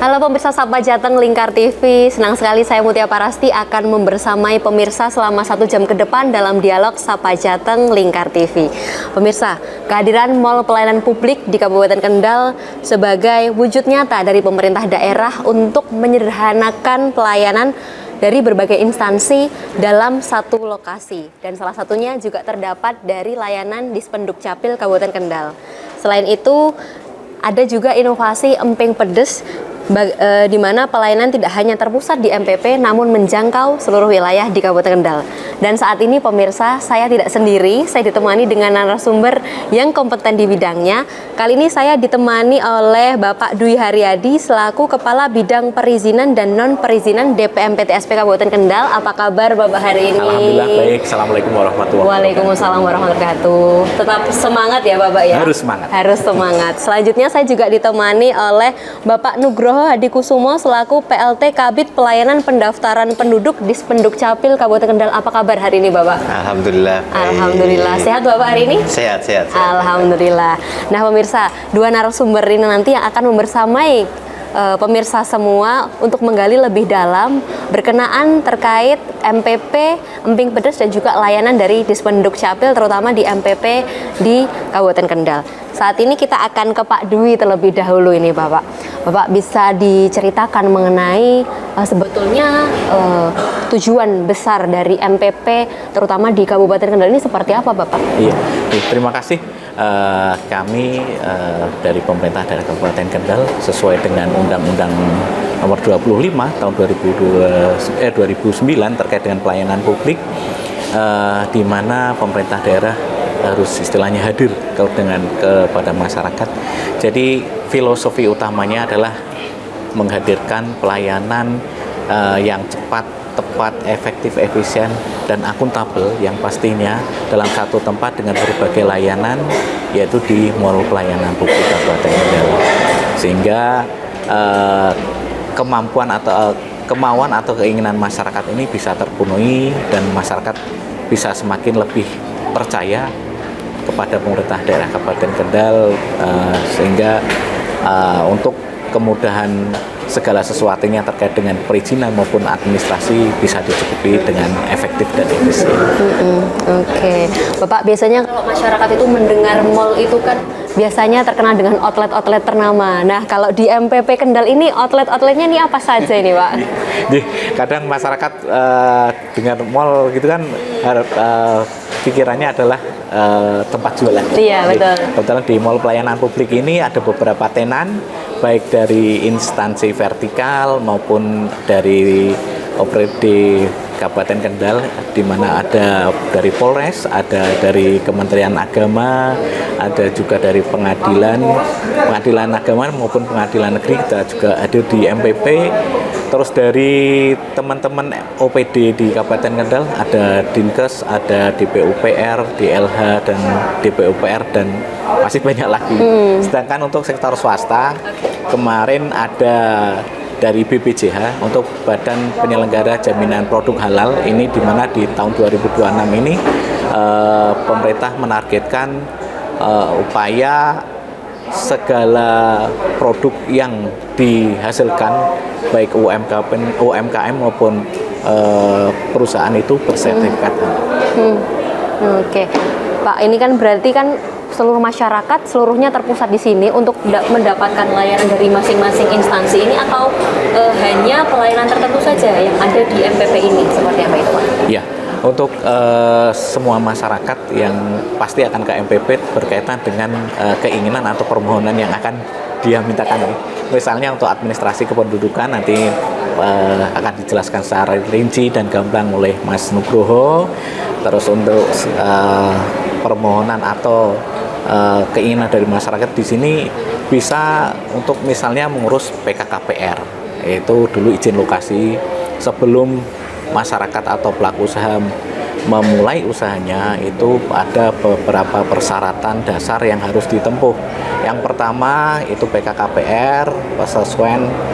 Halo pemirsa Sapa Jateng Lingkar TV, senang sekali saya Mutia Parasti akan membersamai pemirsa selama 1 jam ke depan dalam dialog Sapa Jateng Lingkar TV. Pemirsa, kehadiran Mall Pelayanan Publik di Kabupaten Kendal sebagai wujud nyata dari pemerintah daerah untuk menyederhanakan pelayanan dari berbagai instansi dalam satu lokasi. Dan salah satunya juga terdapat dari layanan Dispenduk Capil Kabupaten Kendal. Selain itu, ada juga inovasi emping pedes di mana pelayanan tidak hanya terpusat di MPP namun menjangkau seluruh wilayah di Kabupaten Kendal. Dan saat ini pemirsa, saya tidak sendiri, saya ditemani dengan narasumber yang kompeten di bidangnya. Kali ini saya ditemani oleh Bapak Dwi Haryadi selaku Kepala Bidang Perizinan dan Non-Perizinan DPM-PTSP Kabupaten Kendal. Apa kabar Bapak hari ini? Alhamdulillah baik. Assalamualaikum warahmatullahi wabarakatuh. Waalaikumsalam warahmatullahi wabarakatuh. Tetap semangat ya Bapak ya? Harus semangat. Harus semangat. Selanjutnya saya juga ditemani oleh Bapak Nugroho Hadikusumo selaku PLT Kabid Pelayanan Pendaftaran Penduduk Dispenduk Capil Kabupaten Kendal. Apa kabar hari ini Bapak? Alhamdulillah. Alhamdulillah. Sehat Bapak hari ini? Sehat. Alhamdulillah. Nah pemirsa, dua narasumber ini nanti yang akan membersamai pemirsa semua untuk menggali lebih dalam berkenaan terkait MPP, emping pedes dan juga layanan dari Dispenduk Capil terutama di MPP di Kabupaten Kendal. Saat ini kita akan ke Pak Dwi terlebih dahulu ini Bapak. Bapak bisa diceritakan mengenai sebetulnya tujuan besar dari MPP terutama di Kabupaten Kendal ini seperti apa Bapak? Iya, terima kasih. Kami dari pemerintah daerah Kabupaten Kendal sesuai dengan Undang-Undang Nomor 25 tahun 2009 terkait dengan pelayanan publik, di mana pemerintah daerah harus istilahnya hadir kepada masyarakat. Jadi filosofi utamanya adalah menghadirkan pelayanan yang cepat, tepat, efektif, efisien, dan akuntabel yang pastinya dalam satu tempat dengan berbagai layanan, yaitu di Mall Pelayanan Publik Kabupaten Kendal. Sehingga kemauan atau keinginan masyarakat ini bisa terpenuhi dan masyarakat bisa semakin lebih percaya kepada pemerintah daerah Kabupaten Kendal, sehingga untuk kemudahan segala sesuatunya terkait dengan perizinan maupun administrasi bisa dicukupi dengan efektif dan efisien. Oke. Bapak, biasanya kalau masyarakat itu mendengar mall itu kan biasanya terkenal dengan outlet-outlet ternama. Nah, kalau di MPP Kendal ini outlet-outletnya ini apa saja ini Pak? Jadi kadang masyarakat dengan mall gitu kan pikirannya adalah tempat jualan. Iya, betul. Kebetulan di Mall Pelayanan Publik ini ada beberapa tenan, baik dari instansi vertikal maupun dari OPD Kabupaten Kendal, di mana ada dari Polres, ada dari Kementerian Agama, ada juga dari pengadilan agama maupun pengadilan negeri. Kita juga hadir di MPP. Terus dari teman-teman OPD di Kabupaten Kendal ada Dinkes, ada DPUPR, DLH, dan DPUPR, dan masih banyak lagi. Sedangkan untuk sektor swasta, kemarin ada dari BPJH untuk Badan Penyelenggara Jaminan Produk Halal, ini di mana di tahun 2026 ini pemerintah menargetkan upaya segala produk yang dihasilkan baik UMKM maupun perusahaan itu bersertifikat. Oke, Pak, ini kan berarti kan seluruh masyarakat seluruhnya terpusat di sini untuk mendapatkan layanan dari masing-masing instansi ini, atau hanya pelayanan tertentu saja yang ada di MPP ini, seperti apa itu Pak? Ya, untuk semua masyarakat yang pasti akan ke MPP berkaitan dengan keinginan atau permohonan yang akan dia mintakan. Misalnya untuk administrasi kependudukan nanti akan dijelaskan secara rinci dan gamblang oleh Mas Nugroho. Terus untuk permohonan atau keinginan dari masyarakat di sini bisa untuk misalnya mengurus PKKPR, yaitu dulu izin lokasi sebelum masyarakat atau pelaku usaha memulai usahanya. Itu ada beberapa persyaratan dasar yang harus ditempuh. Yang pertama itu PKKPR,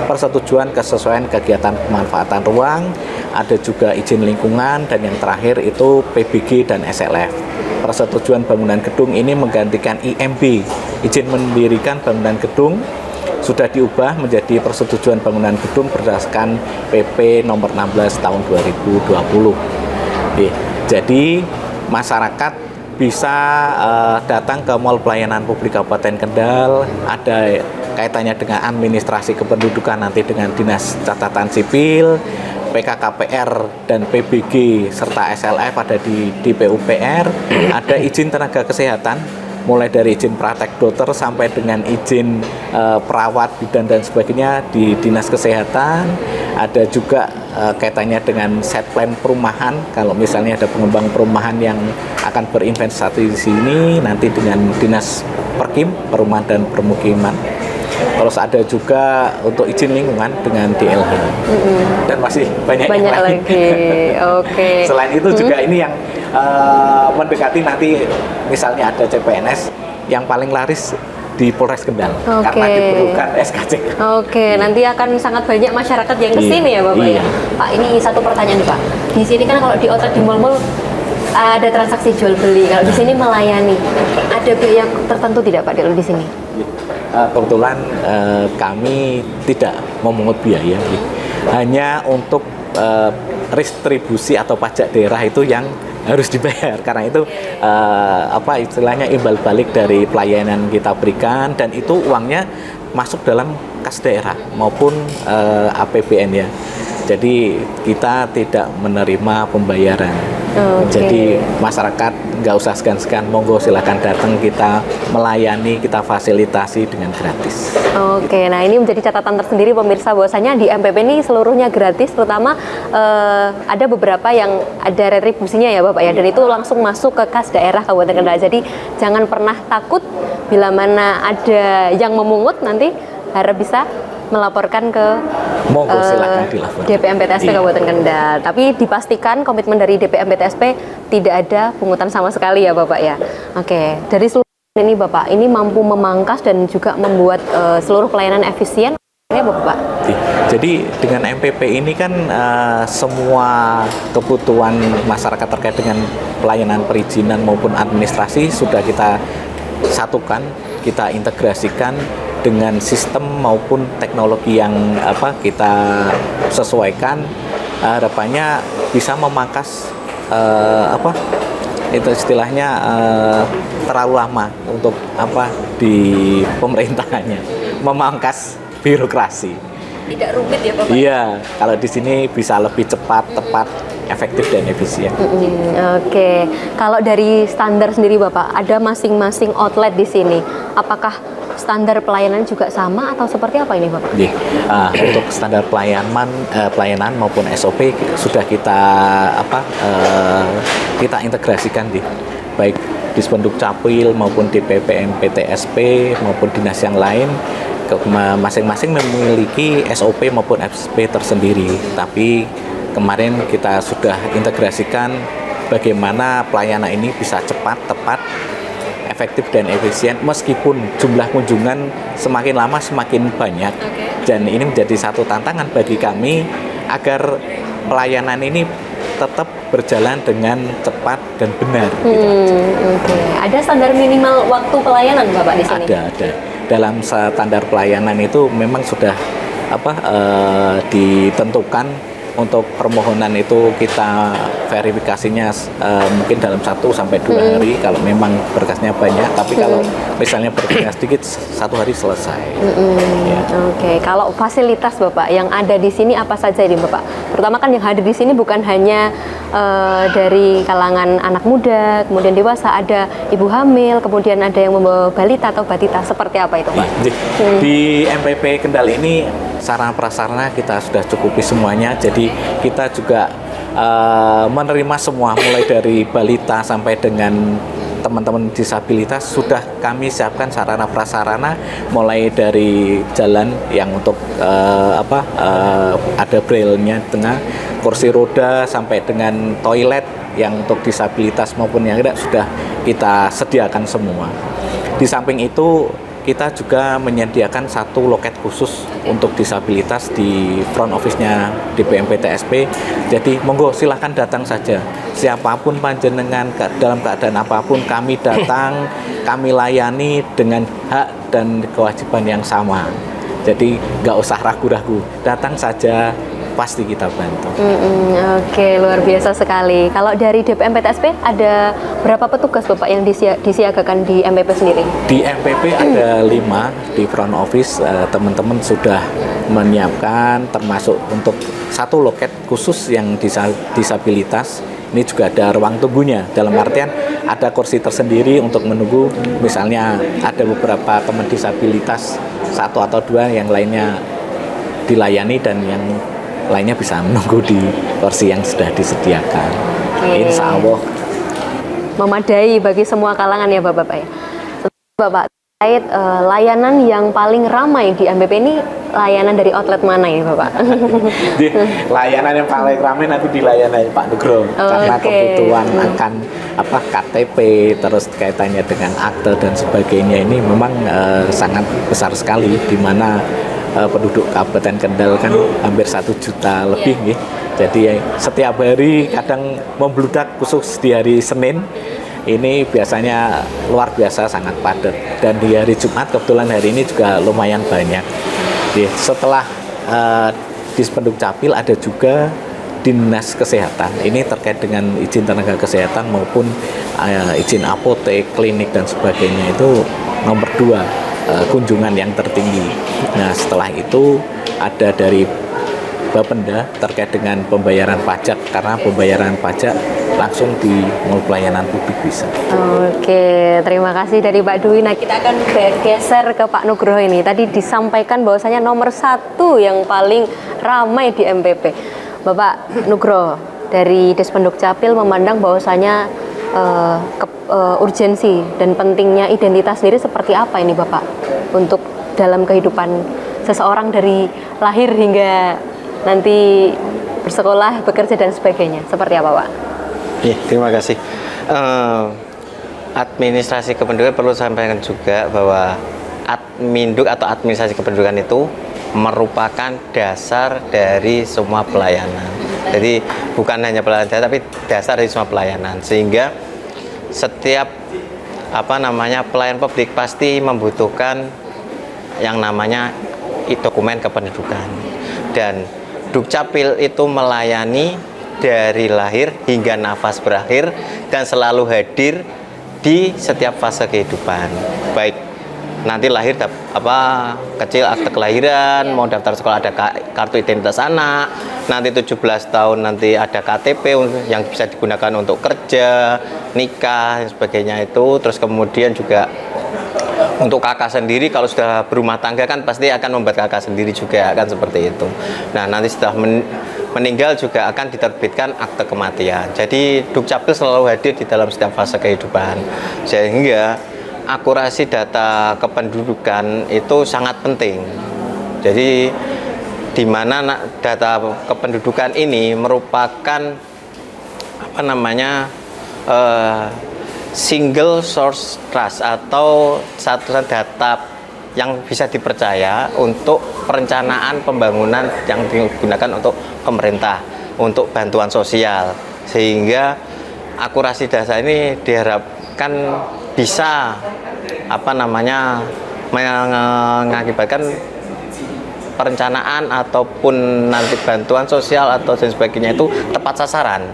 persetujuan kesesuaian kegiatan pemanfaatan ruang, ada juga izin lingkungan, dan yang terakhir itu PBG dan SLF. Persetujuan bangunan gedung ini menggantikan IMB, izin mendirikan bangunan gedung, sudah diubah menjadi persetujuan bangunan gedung berdasarkan PP nomor 16 tahun 2020. Jadi masyarakat bisa datang ke Mall Pelayanan Publik Kabupaten Kendal, ada kaitannya dengan administrasi kependudukan nanti dengan Dinas Catatan Sipil, PKKPR dan PBG serta SLF ada di PUPR, ada izin tenaga kesehatan mulai dari izin praktek dokter sampai dengan izin perawat, bidan dan sebagainya di Dinas Kesehatan. Ada juga kaitannya dengan set plan perumahan, kalau misalnya ada pengembang perumahan yang akan berinvestasi di sini nanti dengan Dinas Perkim, Perumahan dan Permukiman. Terus ada juga untuk izin lingkungan dengan DLH. Dan masih banyak yang lain. Lagi. Oke. Selain itu juga ini yang mendekati nanti misalnya ada CPNS yang paling laris di Polres Kendal karena diperlukan SKCK. Nanti akan sangat banyak masyarakat yang kesini ya Bapak ya. Pak, ini satu pertanyaan nih Pak. Di sini kan kalau di outlet di mall-mall ada transaksi jual beli. Kalau di sini melayani, ada biaya tertentu tidak Pak di sini? Kebetulan kami tidak memungut biaya, hanya untuk restribusi atau pajak daerah itu yang harus dibayar, karena itu istilahnya imbal balik dari pelayanan kita berikan, dan itu uangnya masuk dalam kas daerah maupun APBN ya. Jadi kita tidak menerima pembayaran. Jadi masyarakat nggak usah segan-segan, monggo silakan datang, kita melayani, kita fasilitasi dengan gratis. Nah ini menjadi catatan tersendiri pemirsa bahwasanya di MPP ini seluruhnya gratis, terutama ada beberapa yang ada retribusinya ya Bapak ya, dan itu langsung masuk ke kas daerah Kabupaten Kendal. Jadi jangan pernah takut bila mana ada yang memungut, nanti harap bisa melaporkan ke silakan dilaporkan DPM PTSP Kabupaten Kendal. Tapi dipastikan komitmen dari DPM PTSP tidak ada pungutan sama sekali ya Bapak ya. Dari seluruh ini Bapak, ini mampu memangkas dan juga membuat seluruh pelayanan efisien ya Bapak. Jadi dengan MPP ini kan semua kebutuhan masyarakat terkait dengan pelayanan perizinan maupun administrasi sudah kita satukan, kita integrasikan dengan sistem maupun teknologi yang kita sesuaikan. Harapannya bisa memangkas itu istilahnya terlalu lama untuk di pemerintahannya, memangkas birokrasi. Tidak rumit ya Bapak? Iya, kalau di sini bisa lebih cepat, tepat, efektif dan efisien. Kalau dari standar sendiri Bapak, ada masing-masing outlet di sini. Apakah standar pelayanan juga sama atau seperti apa ini Bapak? Untuk standar pelayanan maupun SOP sudah kita kita integrasikan baik Dispenduk Capil maupun DPPM PTSP maupun dinas yang lain. Masing-masing memiliki SOP maupun SP tersendiri, tapi kemarin kita sudah integrasikan bagaimana pelayanan ini bisa cepat, tepat, efektif dan efisien meskipun jumlah kunjungan semakin lama semakin banyak. Dan ini menjadi satu tantangan bagi kami agar pelayanan ini tetap berjalan dengan cepat dan benar. Ada standar minimal waktu pelayanan Bapak di sini? Ada. Dalam standar pelayanan itu memang sudah ditentukan. Untuk permohonan itu kita verifikasinya mungkin dalam 1-2 hari kalau memang berkasnya banyak, tapi kalau misalnya berkasnya sedikit 1 hari selesai. Kalau fasilitas Bapak yang ada di sini apa saja ini Bapak? Terutama kan yang hadir di sini bukan hanya dari kalangan anak muda, kemudian dewasa, ada ibu hamil, kemudian ada yang membawa balita atau batita, seperti apa itu Pak? Di MPP Kendal ini sarana prasarana kita sudah cukupi semuanya, jadi kita juga menerima semua, mulai dari balita sampai dengan teman-teman disabilitas sudah kami siapkan sarana prasarana, mulai dari jalan yang untuk ada braille-nya di tengah, kursi roda, sampai dengan toilet yang untuk disabilitas maupun yang tidak sudah kita sediakan semua. Di samping itu kita juga menyediakan satu loket khusus untuk disabilitas di front office-nya DPM PTSP. Jadi monggo silahkan datang saja. Siapapun panjenengan dalam keadaan apapun kami datang, kami layani dengan hak dan kewajiban yang sama. Jadi nggak usah ragu-ragu, datang saja pasti kita bantu. Oke, luar biasa sekali. Kalau dari DPM PTSP ada berapa petugas Bapak yang disiagakan di MPP sendiri? Di MPP ada 5 di front office, teman-teman sudah menyiapkan termasuk untuk satu loket khusus yang disabilitas. Ini juga ada ruang tunggunya, dalam artian ada kursi tersendiri untuk menunggu. Misalnya ada beberapa teman disabilitas 1 atau 2, yang lainnya dilayani dan yang lainnya bisa menunggu di kursi yang sudah disediakan. Insya Allah memadai bagi semua kalangan ya Bapak ya. Bapak, terkait layanan yang paling ramai di MPP ini layanan dari outlet mana ya Bapak? Di layanan yang paling ramai nanti di layanan Pak Nugroho, karena kebutuhan akan KTP, terus kaitannya dengan akte dan sebagainya ini memang sangat besar sekali, di mana penduduk Kabupaten Kendal kan hampir 1 juta lebih, yeah. Jadi setiap hari kadang membludak, khusus di hari Senin ini biasanya luar biasa sangat padat, dan di hari Jumat kebetulan hari ini juga lumayan banyak. Jadi setelah Dispenduk Capil ada juga Dinas Kesehatan, ini terkait dengan izin tenaga kesehatan maupun izin apotek, klinik dan sebagainya, itu nomor 2 kunjungan yang tertinggi. Nah, setelah itu ada dari Bapenda terkait dengan pembayaran pajak, karena pembayaran pajak langsung di mall pelayanan publik bisa. Oke, terima kasih dari Pak Dwi. Nah, kita akan bergeser ke Pak Nugroho ini. Tadi disampaikan bahwasanya nomor 1 yang paling ramai di MPP. Bapak Nugroho dari Dispenduk Capil memandang bahwasanya urgensi dan pentingnya identitas sendiri seperti apa ini Bapak untuk dalam kehidupan seseorang dari lahir hingga nanti bersekolah, bekerja dan sebagainya, seperti apa Pak? Iya, terima kasih. Administrasi kependudukan perlu sampaikan juga bahwa adminduk atau administrasi kependudukan itu merupakan dasar dari semua pelayanan. Jadi bukan hanya pelayanan, tapi dasar dari semua pelayanan, sehingga setiap pelayan publik pasti membutuhkan yang namanya dokumen kependudukan, dan Dukcapil itu melayani dari lahir hingga nafas berakhir dan selalu hadir di setiap fase kehidupan, baik nanti lahir kecil akte kelahiran, mau daftar sekolah ada kartu identitas anak, nanti 17 tahun nanti ada KTP yang bisa digunakan untuk kerja, nikah dan sebagainya itu. Terus kemudian juga untuk kakak sendiri kalau sudah berumah tangga kan pasti akan membuat kakak sendiri juga, kan seperti itu. Nah, nanti setelah meninggal juga akan diterbitkan akte kematian. Jadi Dukcapil selalu hadir di dalam setiap fase kehidupan, sehingga akurasi data kependudukan itu sangat penting. Jadi di mana data kependudukan ini merupakan single source trust atau satu data yang bisa dipercaya untuk perencanaan pembangunan yang digunakan untuk pemerintah, untuk bantuan sosial, sehingga akurasi data ini diharapkan bisa mengakibatkan perencanaan ataupun nanti bantuan sosial atau dan sebagainya itu tepat sasaran,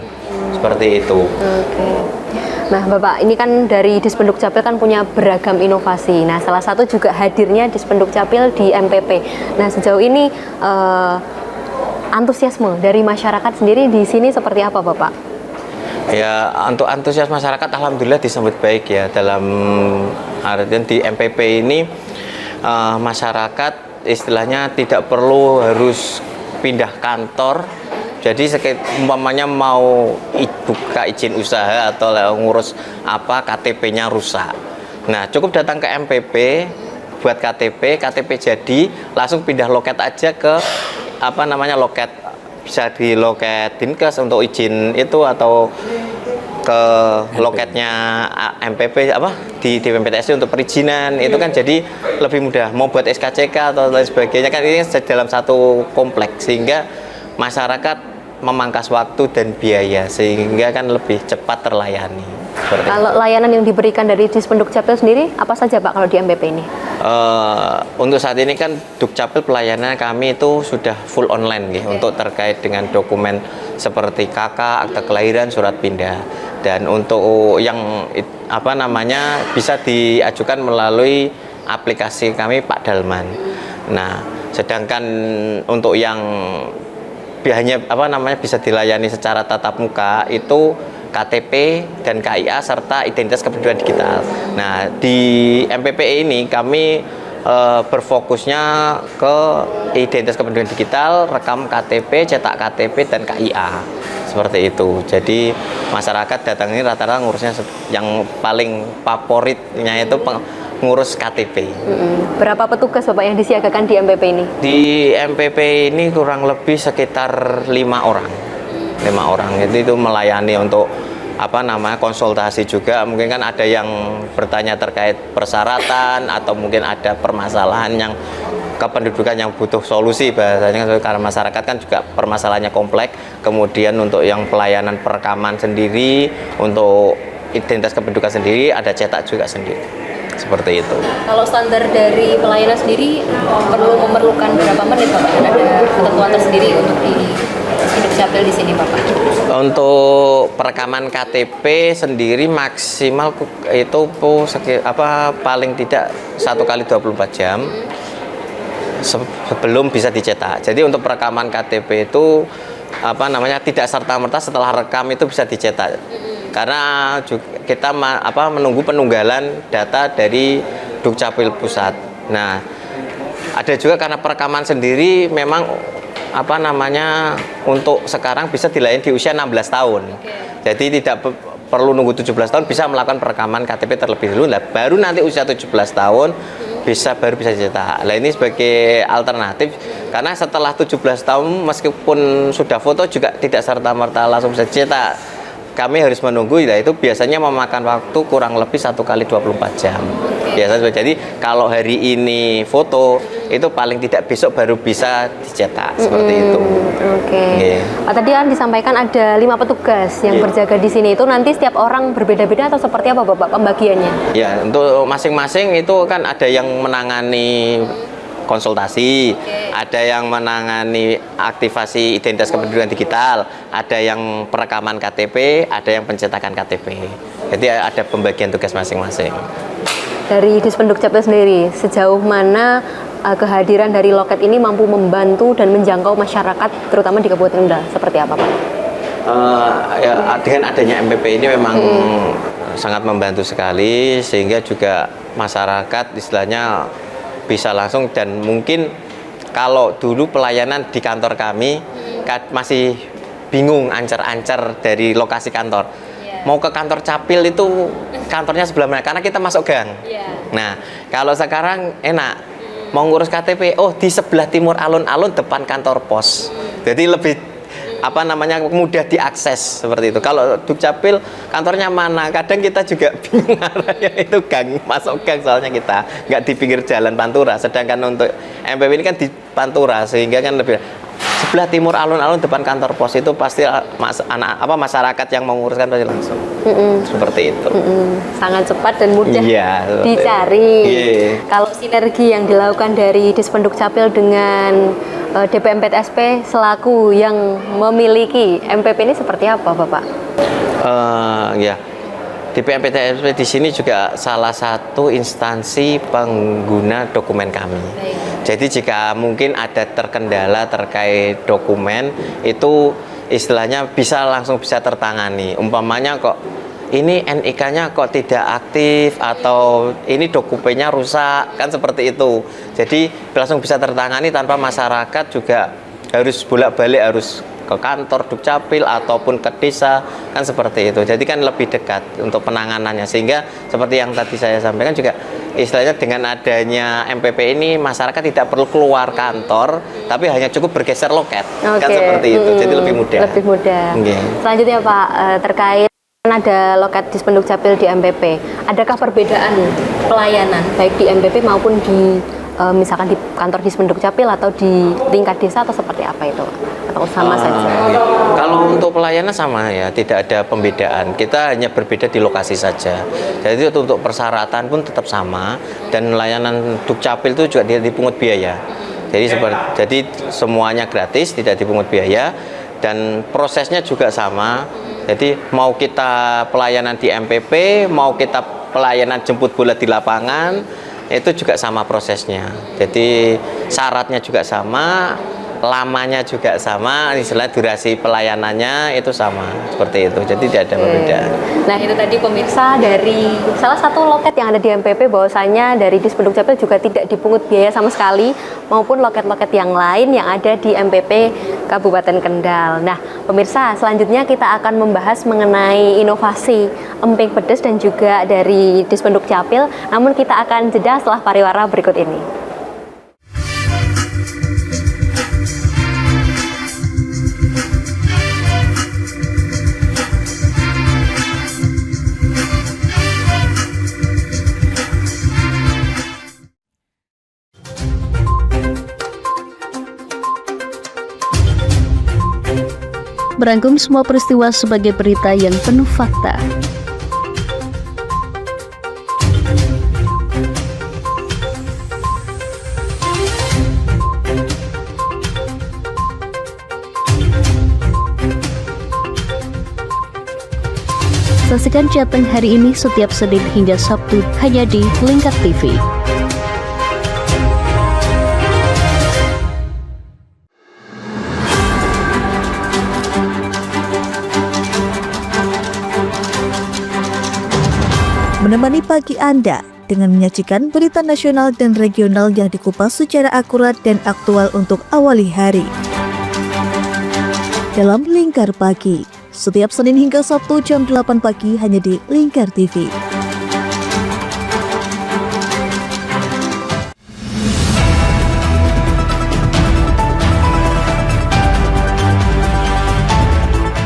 seperti itu. Oke. Nah Bapak, ini kan dari Dispenduk Capil kan punya beragam inovasi. Nah salah satu juga hadirnya Dispenduk Capil di MPP. Nah sejauh ini antusiasme dari masyarakat sendiri di sini seperti apa Bapak? Ya, untuk antusias masyarakat alhamdulillah disambut baik ya. Dalam artian di MPP ini masyarakat istilahnya tidak perlu harus pindah kantor. Jadi umpamanya mau buka izin usaha atau ngurus KTP-nya rusak. Nah, cukup datang ke MPP buat KTP jadi langsung pindah loket aja ke loket, bisa di loket Dinkes untuk izin itu atau ke loketnya MPP di DPMPTSD untuk perizinan, itu kan jadi lebih mudah. Mau buat SKCK atau lain sebagainya kan ini dalam satu kompleks, sehingga masyarakat memangkas waktu dan biaya, sehingga kan lebih cepat terlayani. Kalau layanan yang diberikan dari Dispenduk Capil sendiri apa saja Pak kalau di MPP ini? Untuk saat ini kan Dukcapil pelayanan kami itu sudah full online gitu, untuk terkait dengan dokumen seperti KK, akta kelahiran, surat pindah. Dan untuk yang bisa diajukan melalui aplikasi kami Pak Dalman. Nah, sedangkan untuk yang hanya bisa dilayani secara tatap muka itu KTP dan KIA serta identitas kependudukan digital. Nah, di MPPI ini kami berfokusnya ke identitas kependudukan digital, rekam KTP, cetak KTP dan KIA. Seperti itu. Jadi masyarakat datang ini rata-rata ngurusnya yang paling favoritnya itu ngurus KTP. Berapa petugas Bapak yang disiagakan di MPP ini? Di MPP ini kurang lebih sekitar 5 orang. 5 orang itu melayani untuk konsultasi juga. Mungkin kan ada yang bertanya terkait persyaratan atau mungkin ada permasalahan yang kependudukan yang butuh solusi bahasanya, karena masyarakat kan juga permasalahannya kompleks. Kemudian untuk yang pelayanan perekaman sendiri, untuk identitas kependudukan sendiri ada cetak juga sendiri. Seperti itu. Kalau standar dari pelayanan sendiri memerlukan berapa menit Bapak? Ada ketentuan tersendiri untuk di Dispenduk Capil di sini Bapak? Untuk perekaman KTP sendiri maksimal itu paling tidak 1 kali 24 jam sebelum bisa dicetak. Jadi untuk perekaman KTP itu tidak serta-merta setelah rekam itu bisa dicetak. Karena kita menunggu penunggalan data dari Dukcapil Pusat. Nah, ada juga karena perekaman sendiri memang untuk sekarang bisa dilayani di usia 16 tahun. Jadi tidak perlu nunggu 17 tahun, bisa melakukan perekaman KTP terlebih dulu. Nah, baru nanti usia 17 tahun baru bisa dicetak. Nah, ini sebagai alternatif karena setelah 17 tahun meskipun sudah foto juga tidak serta-merta langsung bisa dicetak. Kami harus menunggu, itu biasanya memakan waktu kurang lebih 1 kali 24 jam. Biasanya, jadi kalau hari ini foto, itu paling tidak besok baru bisa dicetak, seperti itu. Oke. Pak, tadi kan disampaikan ada 5 petugas yang berjaga di sini. Itu nanti setiap orang berbeda-beda atau seperti apa Bapak pembagiannya? Ya, untuk masing-masing itu kan ada yang menangani konsultasi, ada yang menangani aktivasi identitas kependudukan digital, ada yang perekaman KTP, ada yang pencetakan KTP. Jadi ada pembagian tugas masing-masing. Dari Dispenduk Capil sendiri, sejauh mana kehadiran dari loket ini mampu membantu dan menjangkau masyarakat, terutama di Kabupaten Kendal? Seperti apa Pak? Dengan adanya MPP ini memang sangat membantu sekali, sehingga juga masyarakat istilahnya bisa langsung. Dan mungkin kalau dulu pelayanan di kantor kami masih bingung ancar-ancar dari lokasi kantor. Mau ke kantor Capil itu kantornya sebelah mana? Karena kita masuk gang. Nah, kalau sekarang enak. Mau ngurus KTP, di sebelah timur alun-alun depan kantor pos. Jadi lebih mudah diakses seperti itu. Kalau Dukcapil kantornya mana? Kadang kita juga bingung arahnya, itu gang, masuk gang soalnya kita nggak di pinggir jalan Pantura. Sedangkan untuk MPP ini kan di Pantura, sehingga kan lebih sebelah timur alun-alun depan kantor pos itu pasti masyarakat yang menguruskan pasti langsung. Seperti itu. Sangat cepat dan mudah dicari. Kalau sinergi yang dilakukan dari Dispenduk Capil dengan DPMPTSP selaku yang memiliki MPP ini seperti apa Bapak? DPMPTSP di sini juga salah satu instansi pengguna dokumen kami. Jadi jika mungkin ada terkendala terkait dokumen, itu istilahnya langsung bisa tertangani. Umpamanya kok ini NIK-nya kok tidak aktif, atau ini dokumennya rusak, kan seperti itu. Jadi langsung bisa tertangani tanpa masyarakat juga harus bolak-balik, harus ke kantor Dukcapil ataupun ke desa, kan seperti itu. Jadi kan lebih dekat untuk penanganannya, sehingga seperti yang tadi saya sampaikan juga istilahnya dengan adanya MPP ini masyarakat tidak perlu keluar kantor, tapi hanya cukup bergeser loket, kan seperti itu. Jadi lebih mudah. Lebih mudah. Selanjutnya Pak, terkait ada loket Dispenduk Capil di MPP, adakah perbedaan pelayanan baik di MPP maupun di misalkan di kantor Dispenduk Capil atau di tingkat desa atau seperti apa itu? Atau sama saja? Kalau untuk pelayanan sama ya, tidak ada pembedaan. Kita hanya berbeda di lokasi saja. Jadi untuk persyaratan pun tetap sama, dan layanan Dukcapil itu juga tidak dipungut biaya. Jadi semuanya gratis, tidak dipungut biaya, dan prosesnya juga sama. Jadi mau kita pelayanan di MPP, mau kita pelayanan jemput bola di lapangan, itu juga sama prosesnya. Jadi syaratnya juga sama, lamanya juga sama, istilah durasi pelayanannya itu sama, seperti itu. Jadi tidak ada perbedaan. Nah itu tadi pemirsa dari salah satu loket yang ada di MPP, bahwasanya dari Dispenduk Capil juga tidak dipungut biaya sama sekali, maupun loket-loket yang lain yang ada di MPP Kabupaten Kendal. Nah pemirsa, selanjutnya kita akan membahas mengenai inovasi emping pedes dan juga dari Dispenduk Capil, namun kita akan jeda setelah pariwara berikut ini. Merangkum semua peristiwa sebagai berita yang penuh fakta. Saksikan Jateng hari ini setiap Senin hingga Sabtu hanya di Lingkar TV. Menemani pagi Anda dengan menyajikan berita nasional dan regional yang dikupas secara akurat dan aktual untuk awali hari. Dalam Lingkar Pagi, setiap Senin hingga Sabtu jam 8 pagi hanya di Lingkar TV.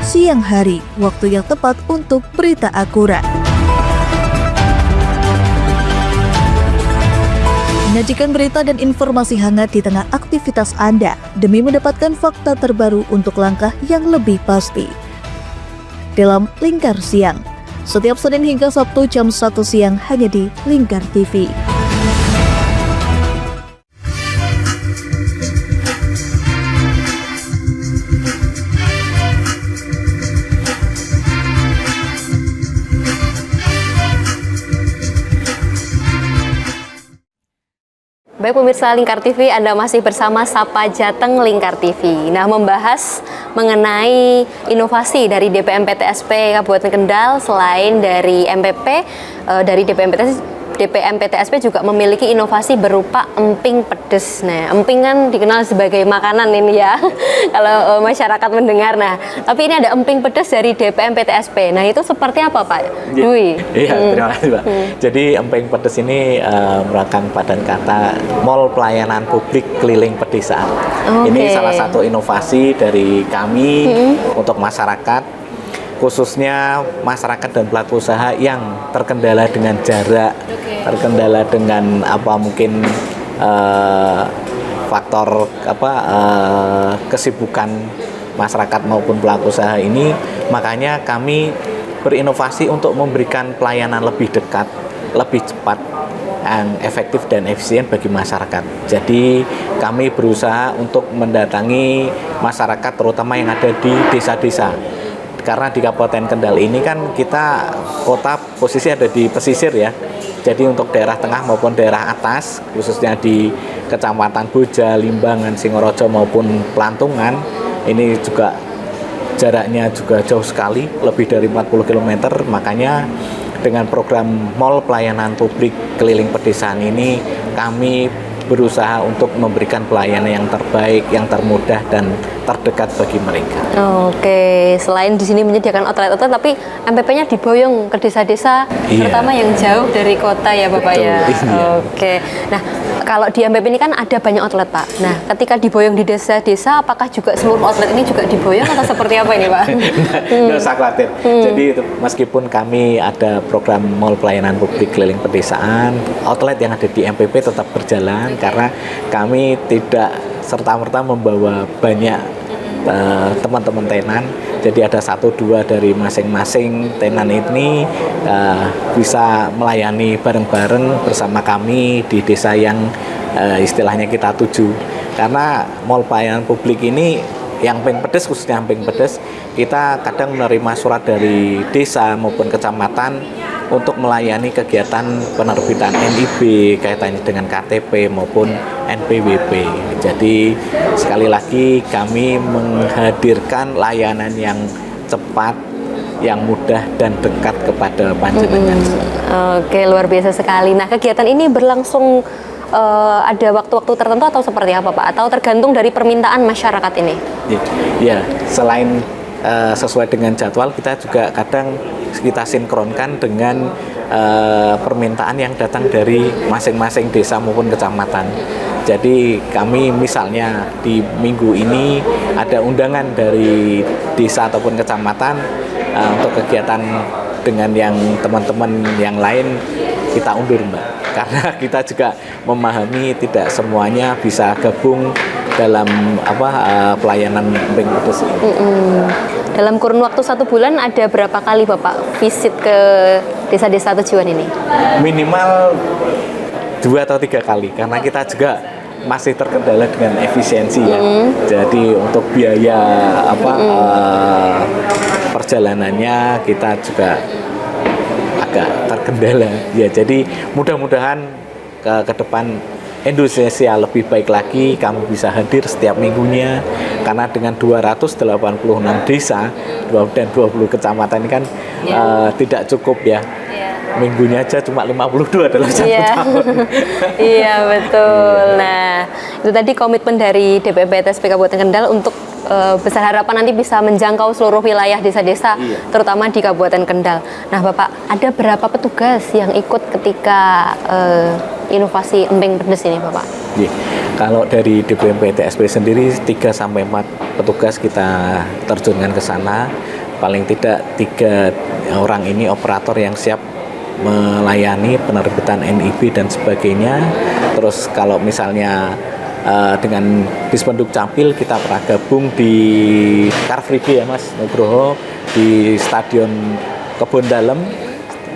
Siang hari, waktu yang tepat untuk berita akurat. Menyajikan berita dan informasi hangat di tengah aktivitas Anda demi mendapatkan fakta terbaru untuk langkah yang lebih pasti. Dalam Lingkar Siang, setiap Senin hingga Sabtu jam 1 siang hanya di Lingkar TV. Baik pemirsa Lingkar TV, Anda masih bersama Sapa Jateng Lingkar TV. Nah, membahas mengenai inovasi dari DPMPTSP Kabupaten Kendal. Selain dari MPP, dari DPMPTSP juga memiliki inovasi berupa emping pedes. Nah, emping kan dikenal sebagai makanan ini ya, kalau masyarakat mendengar. Nah, tapi ini ada emping pedes dari DPMPTSP. Nah, itu seperti apa Pak Dwi? Iya, terima kasih Pak. Jadi emping pedes ini merupakan padan kata Mall Pelayanan Publik Keliling Pedesaan. Ini salah satu inovasi dari kami untuk masyarakat, khususnya masyarakat dan pelaku usaha yang terkendala dengan jarak, terkendala dengan faktor kesibukan masyarakat maupun pelaku usaha ini. Makanya kami berinovasi untuk memberikan pelayanan lebih dekat, lebih cepat, yang efektif dan efisien bagi masyarakat. Jadi kami berusaha untuk mendatangi masyarakat terutama yang ada di desa-desa. Karena di Kabupaten Kendal ini kan kita kota posisi ada di pesisir ya. Jadi untuk daerah tengah maupun daerah atas, khususnya di Kecamatan Boja, Limbangan, Singorojo maupun Pelantungan, ini juga jaraknya juga jauh sekali, lebih dari 40 km. Makanya dengan program Mall Pelayanan Publik Keliling Pedesaan ini kami berusaha untuk memberikan pelayanan yang terbaik, yang termudah dan terdekat bagi mereka. Oke, selain di sini menyediakan outlet-outlet, tapi MPP-nya diboyong ke desa-desa, terutama yang jauh dari kota ya Bapak. Betul, ya. iya. Oke, nah Kalau di MPP ini kan ada banyak outlet, Pak. Nah, ketika diboyong di desa-desa, apakah juga seluruh outlet ini juga diboyong atau seperti apa ini, Pak? Nggak usah khawatir. Jadi meskipun kami ada program mall pelayanan publik keliling pedesaan, outlet yang ada di MPP tetap berjalan karena kami tidak serta-merta membawa banyak teman-teman tenan. Jadi ada 1-2 dari masing-masing tenan ini bisa melayani bareng-bareng bersama kami di desa yang istilahnya kita tuju. Karena mall pelayanan publik ini yang Peng Pedes, khususnya Peng Pedes, kita kadang menerima surat dari desa maupun kecamatan untuk melayani kegiatan penerbitan NIB kaitannya dengan KTP maupun NPWP. Jadi sekali lagi kami menghadirkan layanan yang cepat, yang mudah dan dekat kepada panjenengan. Oke, luar biasa sekali. Nah, kegiatan ini berlangsung ada waktu-waktu tertentu atau seperti apa, Pak? Atau tergantung dari permintaan masyarakat ini? Ya, selain sesuai dengan jadwal, kita juga kadang kita sinkronkan dengan permintaan yang datang dari masing-masing desa maupun kecamatan. Jadi kami misalnya di minggu ini ada undangan dari desa ataupun kecamatan untuk kegiatan dengan yang teman-teman yang lain kita undur, Mbak. Karena kita juga memahami tidak semuanya bisa gabung dalam pelayanan Peng Pedes ini. Dalam kurun waktu 1 bulan ada berapa kali Bapak visit ke desa-desa tujuan ini? Minimal 2 atau 3 kali karena kita juga masih terkendala dengan efisiensi ya. Jadi untuk biaya perjalanannya kita juga agak terkendala ya. Jadi mudah-mudahan ke depan Indonesia lebih baik lagi, kamu bisa hadir setiap minggunya karena dengan 286 desa dan 20 kecamatan ini kan tidak cukup ya. Minggunya aja cuma 52 dalam 1 tahun. Iya, betul. Nah, itu tadi komitmen dari DPPTSP Kabupaten Kendal untuk besar harapan nanti bisa menjangkau seluruh wilayah desa-desa, terutama di Kabupaten Kendal. Nah, Bapak, ada berapa petugas yang ikut ketika inovasi Emping Pedes ini, Bapak? Kalau dari DPPTSP sendiri 3-4 petugas kita terjunkan ke sana. Paling tidak 3 orang ini operator yang siap melayani penerbitan NIB dan sebagainya. Terus kalau misalnya dengan Dispenduk Capil kita pernah gabung di Car Free Day ya Mas Nugroho di Stadion Kebon Dalem,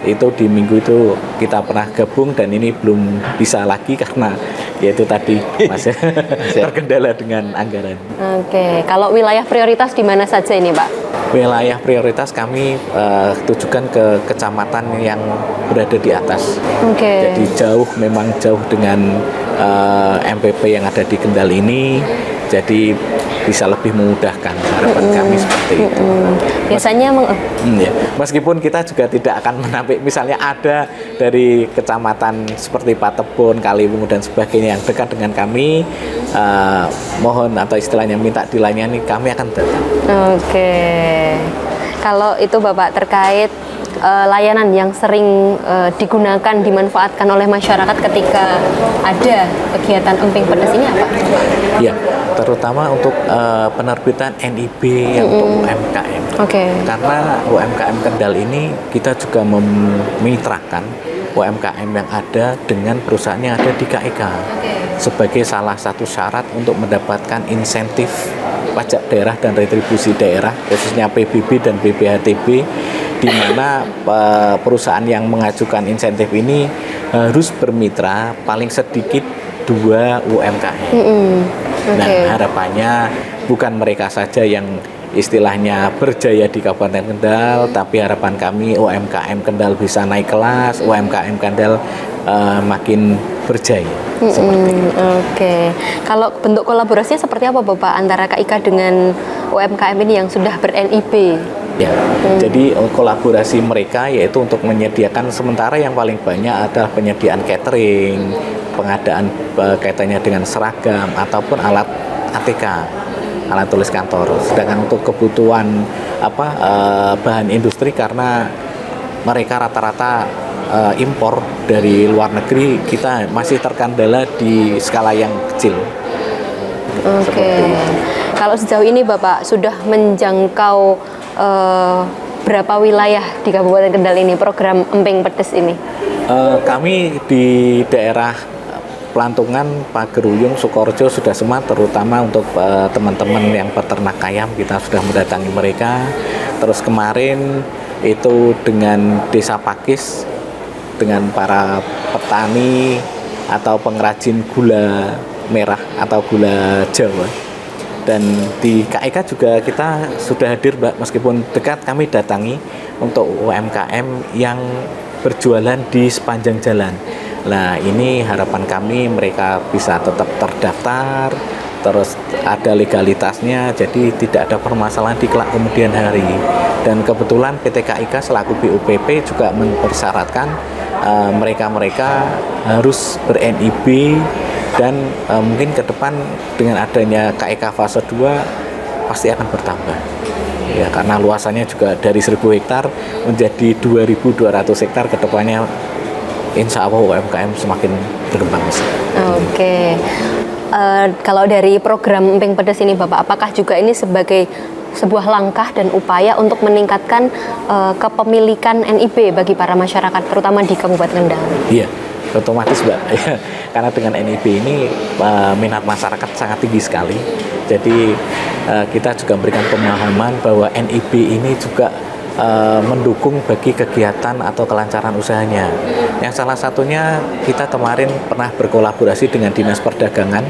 itu di minggu itu kita pernah gabung dan ini belum bisa lagi karena yaitu tadi masih terkendala dengan anggaran. Oke, kalau wilayah prioritas di mana saja ini, Pak? Wilayah prioritas kami tujukan ke kecamatan yang berada di atas. Jadi memang jauh dengan MPP yang ada di Kendal ini, jadi bisa lebih memudahkan. Harapan kami seperti itu. Biasanya meskipun kita juga tidak akan menampik, misalnya ada dari kecamatan seperti Patebon, Kaliwungu dan sebagainya yang dekat dengan kami, mohon atau istilahnya minta dilayani, kami akan datang. Oke. Kalau itu Bapak terkait layanan yang sering digunakan, dimanfaatkan oleh masyarakat ketika ada kegiatan Emping Pedes ini apa? Ya, terutama untuk penerbitan NIB yang untuk UMKM. Karena UMKM Kendal ini kita juga memitrakan UMKM yang ada dengan perusahaan yang ada di KIK sebagai salah satu syarat untuk mendapatkan insentif pajak daerah dan retribusi daerah, khususnya PBB dan BPHTB, di mana perusahaan yang mengajukan insentif ini harus bermitra paling sedikit 2 UMKM. Nah, harapannya bukan mereka saja yang istilahnya berjaya di Kabupaten Kendal, tapi harapan kami UMKM Kendal bisa naik kelas, UMKM Kendal makin berjaya. Oke. Kalau bentuk kolaborasinya seperti apa Bapak antara KIK dengan UMKM ini yang sudah ber-NIB? Ya, jadi kolaborasi mereka yaitu untuk menyediakan, sementara yang paling banyak adalah penyediaan catering, pengadaan kaitannya dengan seragam ataupun alat ATK, alat tulis kantor. Sedangkan untuk kebutuhan bahan industri, karena mereka rata-rata impor dari luar negeri, kita masih terkendala di skala yang kecil. Oke. Kalau sejauh ini Bapak sudah menjangkau berapa wilayah di Kabupaten Kendal ini program Emping Pedes ini? Kami di daerah Pelantungan, Pageruyung, Sukorejo sudah semua, terutama untuk teman-teman yang peternak ayam kita sudah mendatangi mereka. Terus kemarin itu dengan Desa Pakis, dengan para petani atau pengrajin gula merah atau gula Jawa. Dan di KIK juga kita sudah hadir, Mbak, meskipun dekat kami datangi untuk UMKM yang berjualan di sepanjang jalan. Nah, ini harapan kami mereka bisa tetap terdaftar, terus ada legalitasnya, jadi tidak ada permasalahan di kelak kemudian hari. Dan kebetulan PT KIK selaku BUPP juga mempersyaratkan mereka-mereka harus ber-NIB, dan mungkin ke depan dengan adanya KIK fase 2 pasti akan bertambah. Ya, karena luasannya juga dari 1.000 hektar menjadi 2.200 hektar ke depannya, insya Allah UMKM semakin berkembang. Oke. Kalau dari program Emping Pedes ini Bapak, apakah juga ini sebagai sebuah langkah dan upaya untuk meningkatkan kepemilikan NIB bagi para masyarakat, terutama di Kabupaten Kendal? Iya, otomatis, Mbak. Karena dengan NIB ini minat masyarakat sangat tinggi sekali. Jadi kita juga memberikan pemahaman bahwa NIB ini juga mendukung bagi kegiatan atau kelancaran usahanya. Yang salah satunya kita kemarin pernah berkolaborasi dengan Dinas Perdagangan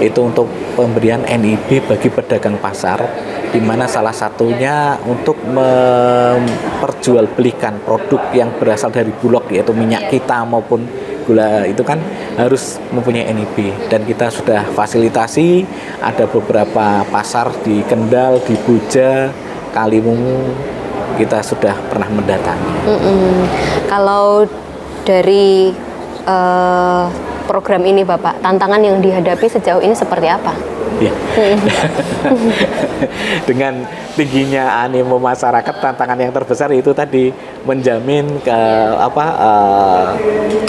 itu untuk pemberian NIB bagi pedagang pasar, di mana salah satunya untuk memperjualbelikan produk yang berasal dari Bulog, yaitu minyak kita maupun gula itu kan harus mempunyai NIB, dan kita sudah fasilitasi ada beberapa pasar di Kendal, di Buja, Kaliwungu, kita sudah pernah mendatangi. Kalau dari program ini Bapak, tantangan yang dihadapi sejauh ini seperti apa? Ya. Dengan tingginya animo masyarakat, tantangan yang terbesar itu tadi menjamin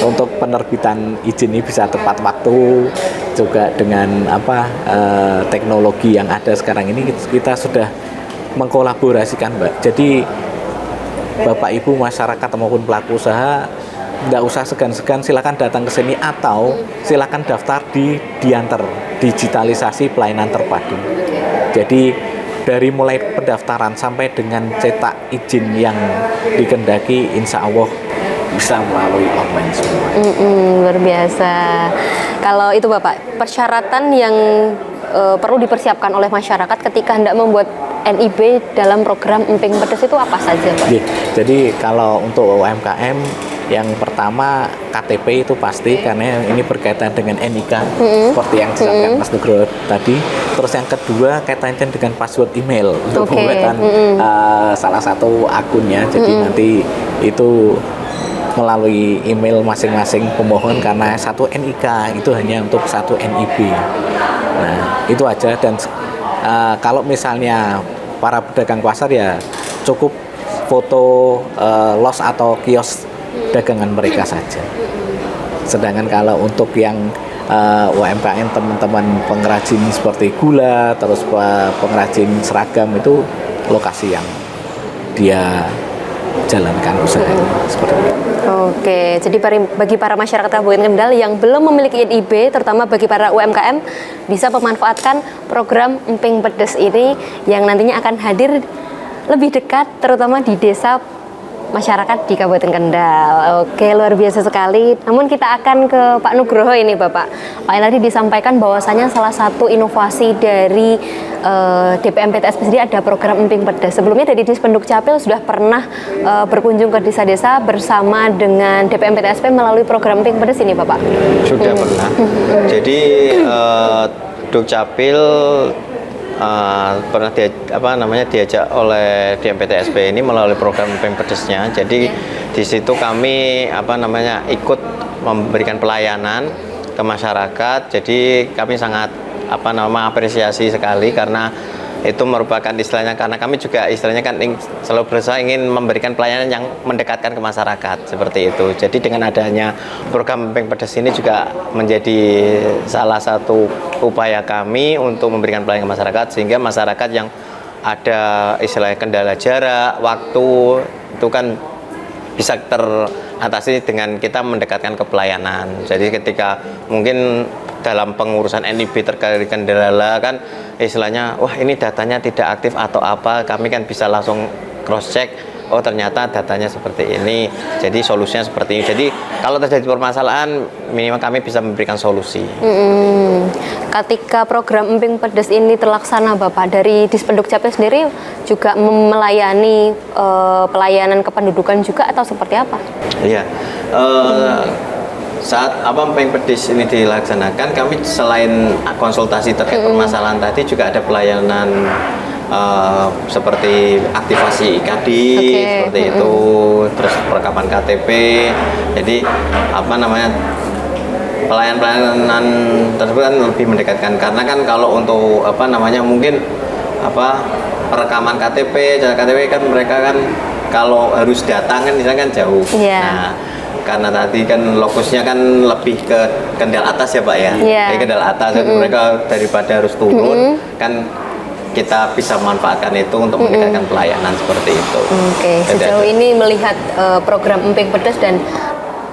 untuk penerbitan izin ini bisa tepat waktu, juga dengan teknologi yang ada sekarang ini kita sudah mengkolaborasikan, Mbak. Jadi Bapak Ibu masyarakat maupun pelaku usaha nggak usah segan-segan, silakan datang ke sini atau silakan daftar di Dianter, digitalisasi pelayanan terpadu. Jadi dari mulai pendaftaran sampai dengan cetak izin yang dikehendaki, insya Allah bisa melalui online semua. Luar biasa. Kalau itu Bapak, persyaratan yang perlu dipersiapkan oleh masyarakat ketika hendak membuat NIB dalam program Emping Pedes itu apa saja, Pak? Jadi kalau untuk UMKM, yang pertama KTP itu pasti, karena ini berkaitan dengan NIK seperti yang disampaikan Mas Nugroho tadi. Terus yang kedua kaitannya dengan password email untuk pembuatan salah satu akunnya. Jadi nanti itu melalui email masing-masing pemohon, karena satu NIK itu hanya untuk satu NIB. Nah, itu aja. Dan kalau misalnya para pedagang pasar, ya cukup foto los atau kios dagangan mereka saja. Sedangkan kalau untuk yang UMKM, teman-teman pengrajin seperti gula, terus pengrajin seragam, itu lokasi yang dia jalankan usahanya seperti itu. Oke, jadi bagi para masyarakat Kabupaten Kendal yang belum memiliki NIB, terutama bagi para UMKM, bisa memanfaatkan program Emping Pedes ini yang nantinya akan hadir lebih dekat, terutama di desa masyarakat di Kabupaten Kendal. Oke, luar biasa sekali. Namun kita akan ke Pak Nugroho ini, Bapak. Pak tadi disampaikan bahwasanya salah satu inovasi dari DPM PTSP sendiri ada program Emping Pedes. Sebelumnya dari Dinas Pendukcapil sudah pernah berkunjung ke desa-desa bersama dengan DPM PTSP melalui program Emping Pedes ini, Bapak? Sudah pernah. Jadi Dukcapil pernah diajak oleh DMPTSP ini melalui program Emping Pedesnya. Jadi di situ kami ikut memberikan pelayanan ke masyarakat. Jadi kami sangat apresiasi sekali, karena itu merupakan istilahnya, karena kami juga istilahnya kan selalu berusaha ingin memberikan pelayanan yang mendekatkan ke masyarakat seperti itu. Jadi dengan adanya program Emping Pedes ini juga menjadi salah satu upaya kami untuk memberikan pelayanan ke masyarakat, sehingga masyarakat yang ada istilahnya kendala jarak, waktu itu kan bisa teratasi dengan kita mendekatkan ke pelayanan. Jadi ketika mungkin dalam pengurusan NIB terkait kendala kan istilahnya, wah ini datanya tidak aktif atau apa, kami kan bisa langsung cross check, oh ternyata datanya seperti ini, jadi solusinya seperti ini. Jadi kalau terjadi permasalahan minimal kami bisa memberikan solusi. Ketika program Emping Pedes ini terlaksana Bapak, dari Dispenduk Capil sendiri juga melayani pelayanan kependudukan juga atau seperti apa? Iya, saat Emping Pedes ini dilaksanakan, kami selain konsultasi terkait permasalahan tadi juga ada pelayanan seperti aktivasi IKD, seperti itu, terus perekaman KTP. Jadi pelayanan tersebut kan lebih mendekatkan, karena kan kalau untuk mungkin perekaman KTP, cara KTP kan mereka kan kalau harus datang kan misalnya kan jauh. Nah, karena tadi kan lokusnya kan lebih ke Kendal atas ya Pak ya. Jadi Kendal atas mereka daripada harus turun kan kita bisa manfaatkan itu untuk mendekatkan pelayanan seperti itu. Sejauh ini melihat program Emping Pedes dan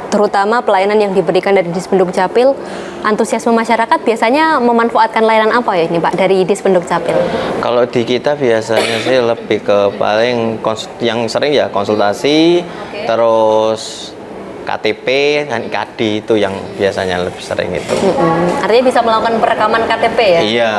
terutama pelayanan yang diberikan dari Dispenduk Capil, antusiasme masyarakat biasanya memanfaatkan layanan apa ya ini Pak dari Dispenduk Capil? Kalau di kita biasanya sih lebih ke paling yang sering ya konsultasi, terus KTP dan IKD itu yang biasanya lebih sering itu. Artinya bisa melakukan perekaman KTP ya? Iya.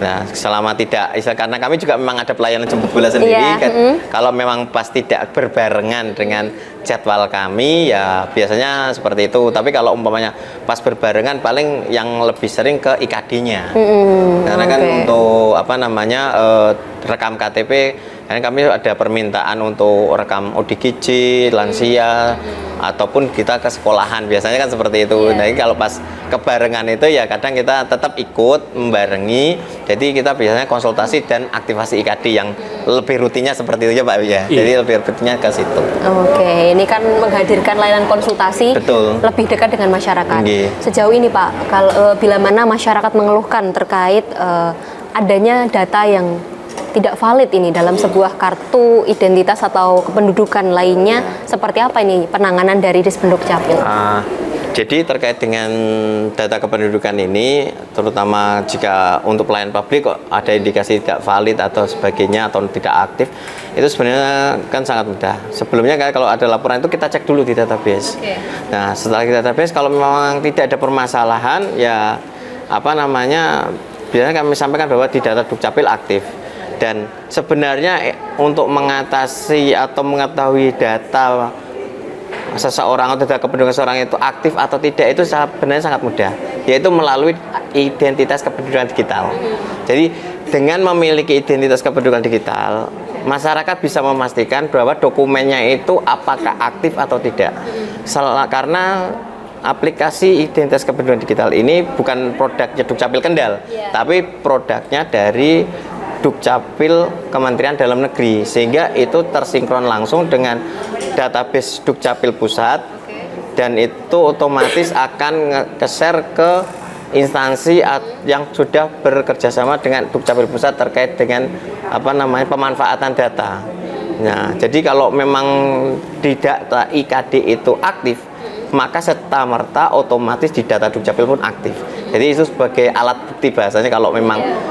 Nah, selama tidak, karena kami juga memang ada pelayanan jemput bola sendiri. Kalau memang pas tidak berbarengan dengan jadwal kami, ya biasanya seperti itu. Tapi kalau umpamanya pas berbarengan, paling yang lebih sering ke IKD-nya. Karena kan untuk rekam KTP. Karena kami ada permintaan untuk rekam ODGJ, lansia, ataupun kita ke sekolahan, biasanya kan seperti itu. Nah, kalau pas kebarengan itu ya kadang kita tetap ikut membarengi, jadi kita biasanya konsultasi dan aktivasi IKD yang lebih rutinnya seperti itu ya Pak ya. Jadi lebih rutinnya ke situ. Ini kan menghadirkan layanan konsultasi lebih dekat dengan masyarakat. Sejauh ini Pak, kalau bila mana masyarakat mengeluhkan terkait adanya data yang tidak valid ini dalam sebuah kartu identitas atau kependudukan lainnya, seperti apa ini penanganan dari Dispenduk Capil? Jadi terkait dengan data kependudukan ini, terutama jika untuk pelayan publik kok ada indikasi tidak valid atau sebagainya atau tidak aktif, itu sebenarnya kan sangat mudah. Sebelumnya kalau ada laporan itu kita cek dulu di database. Nah, setelah di database kalau memang tidak ada permasalahan, ya biasanya kami sampaikan bahwa di data Dukcapil aktif. Dan sebenarnya untuk mengatasi atau mengetahui data seseorang atau data kependudukan seseorang itu aktif atau tidak itu sebenarnya sangat mudah, yaitu melalui identitas kependudukan digital. Jadi dengan memiliki identitas kependudukan digital, masyarakat bisa memastikan bahwa dokumennya itu apakah aktif atau tidak. Karena aplikasi identitas kependudukan digital ini bukan produknya Dukcapil Kendal, tapi produknya dari Dukcapil Kementerian Dalam Negeri, sehingga itu tersinkron langsung dengan database Dukcapil Pusat, dan itu otomatis akan nge-share ke instansi yang sudah bekerjasama dengan Dukcapil Pusat terkait dengan pemanfaatan data. Nah, jadi kalau memang di data IKD itu aktif, maka serta-merta otomatis di data Dukcapil pun aktif. Jadi itu sebagai alat bukti bahasanya kalau memang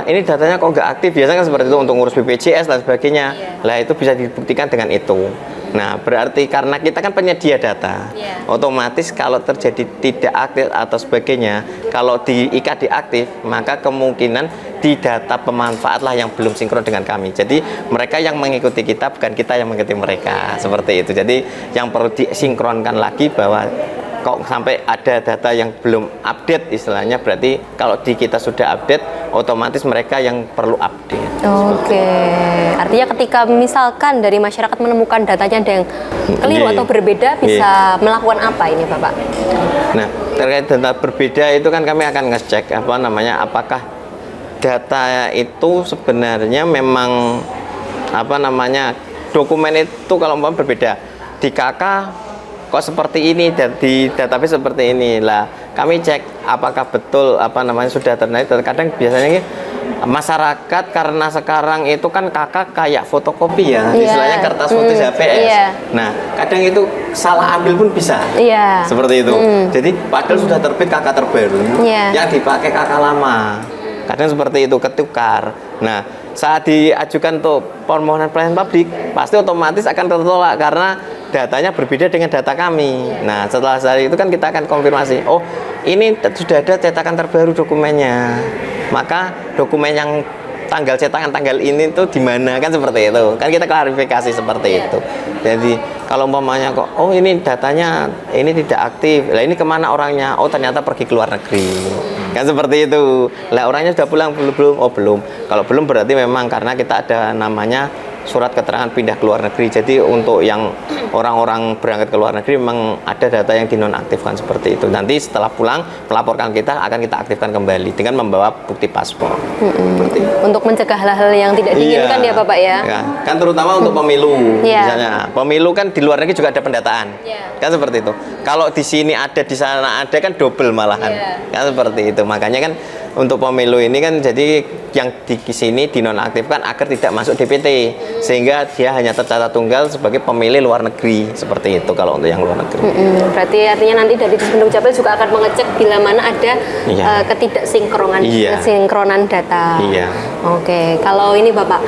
ini datanya kok nggak aktif, biasanya kan seperti itu untuk ngurus BPJS dan sebagainya. Lah itu bisa dibuktikan dengan itu. Nah, berarti karena kita kan penyedia data, otomatis kalau terjadi tidak aktif atau sebagainya, kalau di IKD aktif, maka kemungkinan di data pemanfaat lah yang belum sinkron dengan kami. Jadi mereka yang mengikuti kita, bukan kita yang mengikuti mereka, seperti itu. Jadi yang perlu disinkronkan lagi bahwa kok sampai ada data yang belum update istilahnya, berarti kalau di kita sudah update, otomatis mereka yang perlu update. Artinya ketika misalkan dari masyarakat menemukan datanya ada yang keliru atau berbeda, bisa melakukan apa ini Bapak? Nah, terkait data berbeda itu kan kami akan ngecek apakah data itu sebenarnya memang apa namanya, dokumen itu kalau umpama berbeda di KK kok seperti ini dan di database seperti ini lah, kami cek apakah betul apa namanya sudah ternaik. Kadang biasanya masyarakat karena sekarang itu kan KK kayak fotokopi ya, istilahnya kertas foto HPS. Nah, kadang itu salah ambil pun bisa. Seperti itu. Jadi padahal sudah terbit KK terbaru yang dipakai KK lama. Kadang seperti itu, ketukar. Nah, saat diajukan untuk permohonan pelayanan publik, pasti otomatis akan tertolak karena datanya berbeda dengan data kami. Nah, setelah itu kan kita akan konfirmasi, oh ini sudah ada cetakan terbaru dokumennya, maka dokumen yang tanggal cetakan tanggal ini tuh di mana, kan seperti itu. Kan kita klarifikasi seperti itu. Jadi kalau umpamanya kok, oh ini datanya ini tidak aktif, lah ini kemana orangnya? Oh ternyata pergi ke luar negeri, kan seperti itu. Lah orangnya sudah pulang belum? Oh belum. Kalau belum berarti memang karena kita ada namanya surat keterangan pindah ke luar negeri. Jadi untuk yang orang-orang berangkat ke luar negeri memang ada data yang dinonaktifkan seperti itu. Nanti setelah pulang melaporkan kita, akan kita aktifkan kembali dengan membawa bukti paspor. Untuk mencegah hal-hal yang tidak diinginkan ya Bapak ya. Kan terutama untuk pemilu. Misalnya pemilu kan di luar negeri juga ada pendataan. Kan seperti itu. Kalau di sini ada, di sana ada, kan double malahan. Kan seperti itu. Makanya kan untuk pemilu ini kan jadi yang di sini dinonaktifkan agar tidak masuk DPT, sehingga dia hanya tercatat tunggal sebagai pemilih luar negeri. Seperti itu kalau untuk yang luar negeri. Berarti artinya nanti dari Dispenduk Capil juga akan mengecek bila mana ada ketidaksinkronan data. Oke, kalau ini Bapak,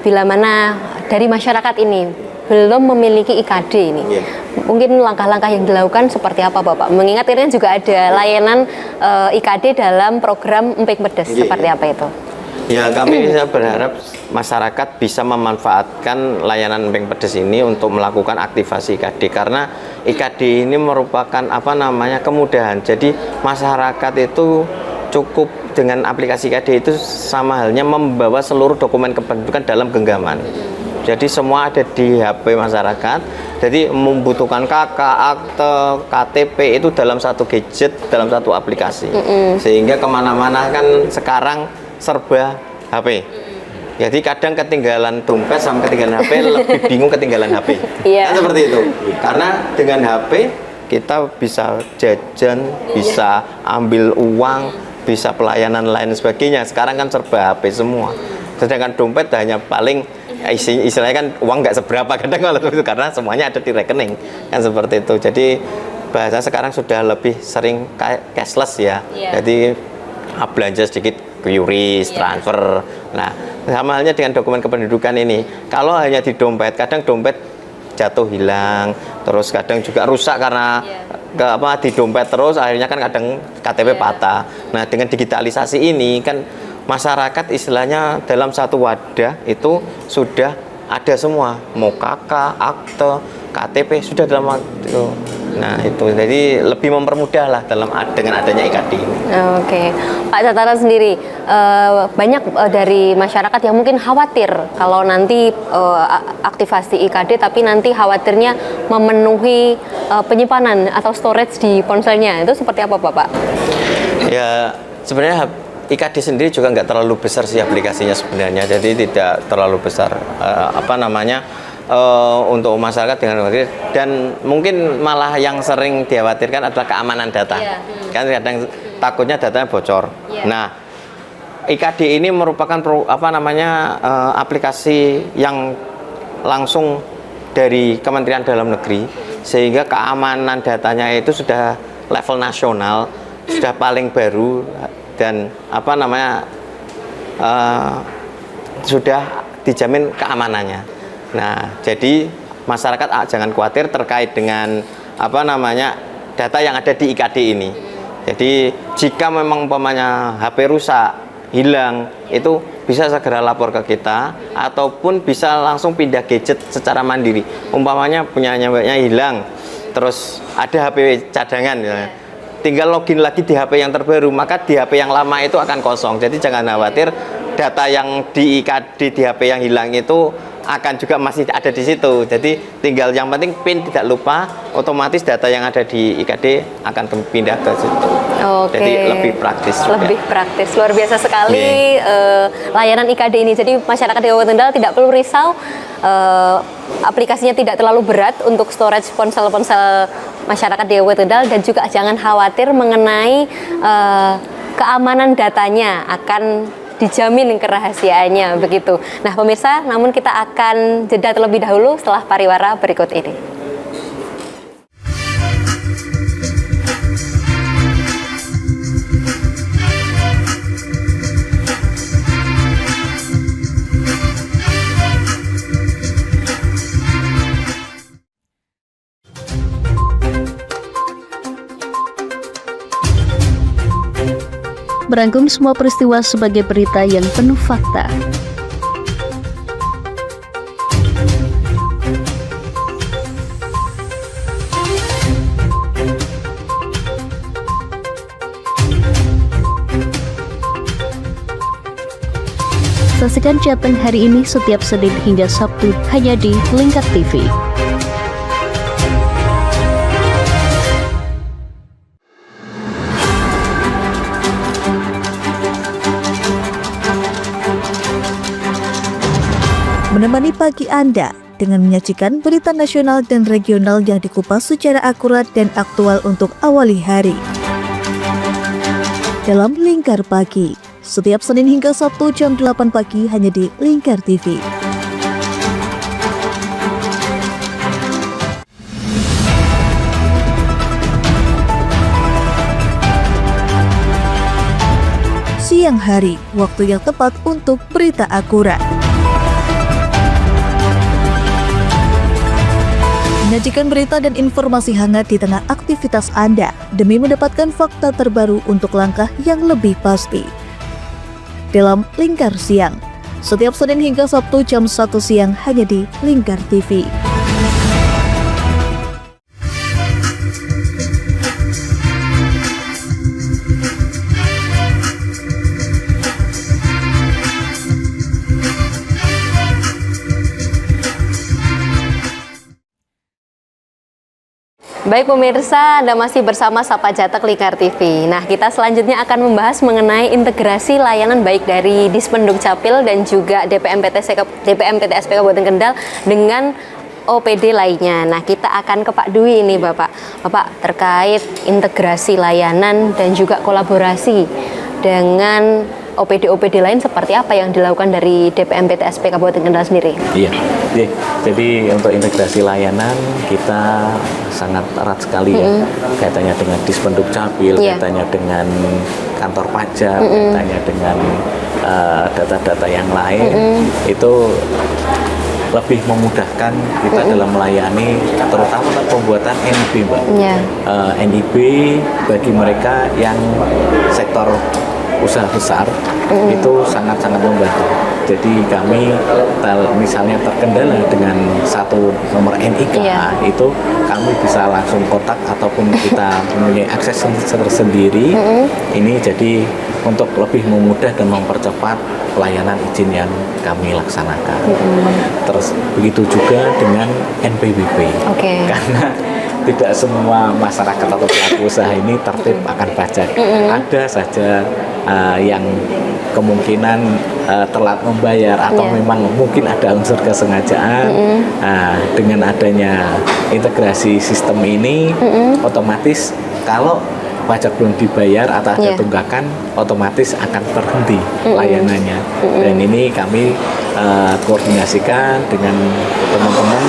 bila mana dari masyarakat ini belum memiliki IKD ini, mungkin langkah-langkah yang dilakukan seperti apa Bapak? Mengingat ini juga ada layanan IKD dalam program Emping Pedes, seperti apa itu? Ya, kami bisa berharap masyarakat bisa memanfaatkan layanan Emping Pedes ini untuk melakukan aktivasi IKD, karena IKD ini merupakan apa namanya kemudahan. Jadi masyarakat itu cukup dengan aplikasi IKD itu sama halnya membawa seluruh dokumen kependudukan dalam genggaman. Jadi semua ada di HP masyarakat. Jadi membutuhkan KK, akte, KTP itu dalam satu gadget, dalam satu aplikasi. Sehingga kemana-mana kan sekarang serba HP. Jadi kadang ketinggalan dompet sama ketinggalan HP, lebih bingung ketinggalan HP. Kan seperti itu. Karena dengan HP kita bisa jajan, bisa ambil uang, bisa pelayanan lain sebagainya. Sekarang kan serba HP semua. Sedangkan dompet hanya paling istilahnya kan uang nggak seberapa kadang kalau itu, karena semuanya ada di rekening, kan seperti itu. Jadi bahasa sekarang sudah lebih sering cashless ya. Jadi belanja sedikit QRIS, transfer. Nah, sama halnya dengan dokumen kependudukan ini. Kalau hanya di dompet, kadang dompet jatuh hilang, terus kadang juga rusak karena di dompet terus, akhirnya kan kadang KTP patah. Nah, dengan digitalisasi ini kan masyarakat istilahnya dalam satu wadah itu sudah ada semua, mau KK, akte, KTP sudah dalam itu. Nah itu jadi lebih mempermudah lah dengan adanya IKD ini. Oke, Pak Catatan sendiri, banyak dari masyarakat yang mungkin khawatir kalau nanti aktivasi IKD, tapi nanti khawatirnya memenuhi penyimpanan atau storage di ponselnya. Itu seperti apa Bapak? Ya sebenarnya IKD sendiri juga nggak terlalu besar sih aplikasinya sebenarnya, jadi tidak terlalu besar untuk masyarakat dengan dan mungkin malah yang sering dikhawatirkan adalah keamanan data. Kan kadang takutnya datanya bocor. Nah, IKD ini merupakan aplikasi yang langsung dari Kementerian Dalam Negeri, sehingga keamanan datanya itu sudah level nasional, sudah paling baru, dan sudah dijamin keamanannya. Nah, jadi masyarakat jangan khawatir terkait dengan data yang ada di IKD ini. Jadi jika memang umpamanya HP rusak, hilang, itu bisa segera lapor ke kita, ataupun bisa langsung pindah gadget secara mandiri. Umpamanya punyanya hilang, terus ada HP cadangan ya, tinggal login lagi di HP yang terbaru, maka di HP yang lama itu akan kosong. Jadi jangan khawatir, data yang di IKD di HP yang hilang itu akan juga masih ada di situ. Jadi tinggal yang penting PIN tidak lupa, otomatis data yang ada di IKD akan pindah ke situ. Oke. Jadi lebih praktis juga. Lebih praktis, luar biasa sekali layanan IKD ini. Jadi masyarakat di Kabupaten Kendal tidak perlu risau, aplikasinya tidak terlalu berat untuk storage ponsel-ponsel masyarakat di Kabupaten Kendal, dan juga jangan khawatir mengenai keamanan datanya, akan dijamin kerahasiaannya begitu. Nah pemirsa, namun kita akan jeda terlebih dahulu setelah pariwara berikut ini. Merangkum semua peristiwa sebagai berita yang penuh fakta. Saksikan Jateng hari ini setiap Senin hingga Sabtu hanya di Lingkar TV. Menemani pagi Anda dengan menyajikan berita nasional dan regional yang dikupas secara akurat dan aktual untuk awali hari. Dalam Lingkar Pagi, setiap Senin hingga Sabtu jam 8 pagi hanya di Lingkar TV. Siang hari, waktu yang tepat untuk berita akurat. Menyajikan berita dan informasi hangat di tengah aktivitas Anda demi mendapatkan fakta terbaru untuk langkah yang lebih pasti. Dalam Lingkar Siang, setiap Senin hingga Sabtu jam 1 siang hanya di Lingkar TV. Baik pemirsa, Anda masih bersama Sapa Jateng Lingkar TV. Nah, kita selanjutnya akan membahas mengenai integrasi layanan baik dari Dispenduk Capil dan juga DPM-PTSP Kabupaten Kendal dengan OPD lainnya. Nah, kita akan ke Pak Dwi ini, Bapak. Bapak, terkait integrasi layanan dan juga kolaborasi dengan OPD-OPD lain, seperti apa yang dilakukan dari DPM-PTSP Kabupaten Kendal sendiri? Iya, jadi untuk integrasi layanan kita sangat erat sekali ya, kaitannya dengan Dispenduk Capil, kaitannya dengan kantor pajak, kaitannya dengan data-data yang lain, itu lebih memudahkan kita dalam melayani, terutama pembuatan NIB, Mbak. NIB bagi mereka yang sektor usaha besar itu sangat-sangat membantu. Jadi kami misalnya terkendala dengan satu nomor NIK, itu kami bisa langsung kontak ataupun kita mempunyai akses tersendiri. Ini jadi untuk lebih memudah dan mempercepat pelayanan izin yang kami laksanakan. Terus begitu juga dengan NPWP. Karena tidak semua masyarakat atau pelaku usaha ini tertib akan pajak. Ada saja yang kemungkinan telat membayar atau memang mungkin ada unsur kesengajaan. Dengan adanya integrasi sistem ini, otomatis kalau pajak belum dibayar atau ada tunggakan, otomatis akan terhenti layanannya. Dan ini kami koordinasikan dengan teman-teman.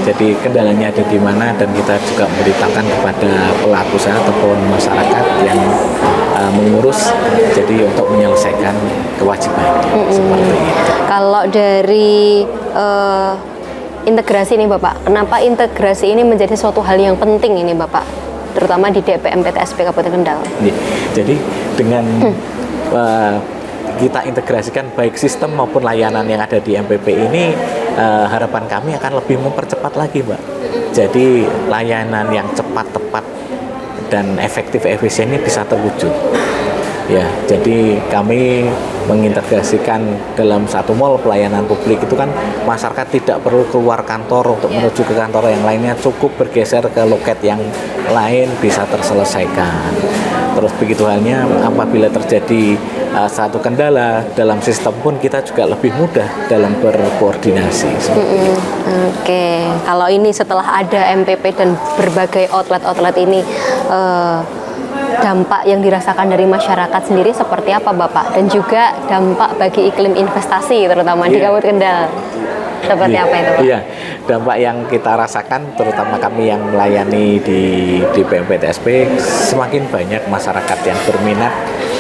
Jadi kendalanya ada di mana, dan kita juga memberitakan kepada pelaku usaha ataupun masyarakat yang mengurus, jadi untuk menyelesaikan kewajiban seperti itu. Kalau dari integrasi ini, Bapak, kenapa integrasi ini menjadi suatu hal yang penting ini, Bapak, terutama di DPM-PTSP Kabupaten Kendal? Jadi dengan kita integrasikan baik sistem maupun layanan yang ada di MPP ini, harapan kami akan lebih mempercepat lagi, Mbak. Jadi layanan yang cepat, tepat, dan efektif, efisien ini bisa terwujud. Ya, jadi kami mengintegrasikan dalam satu mall pelayanan publik itu kan masyarakat tidak perlu keluar kantor untuk menuju ke kantor yang lainnya, cukup bergeser ke loket yang lain bisa terselesaikan. Terus begitu halnya apabila terjadi satu kendala dalam sistem pun kita juga lebih mudah dalam berkoordinasi. Oke, kalau ini setelah ada MPP dan berbagai outlet-outlet ini, dampak yang dirasakan dari masyarakat sendiri seperti apa Bapak? Dan juga dampak bagi iklim investasi terutama di Kabupaten Kendal. Seperti apa itu Pak? Iya, dampak yang kita rasakan terutama kami yang melayani di PMPTSP, semakin banyak masyarakat yang berminat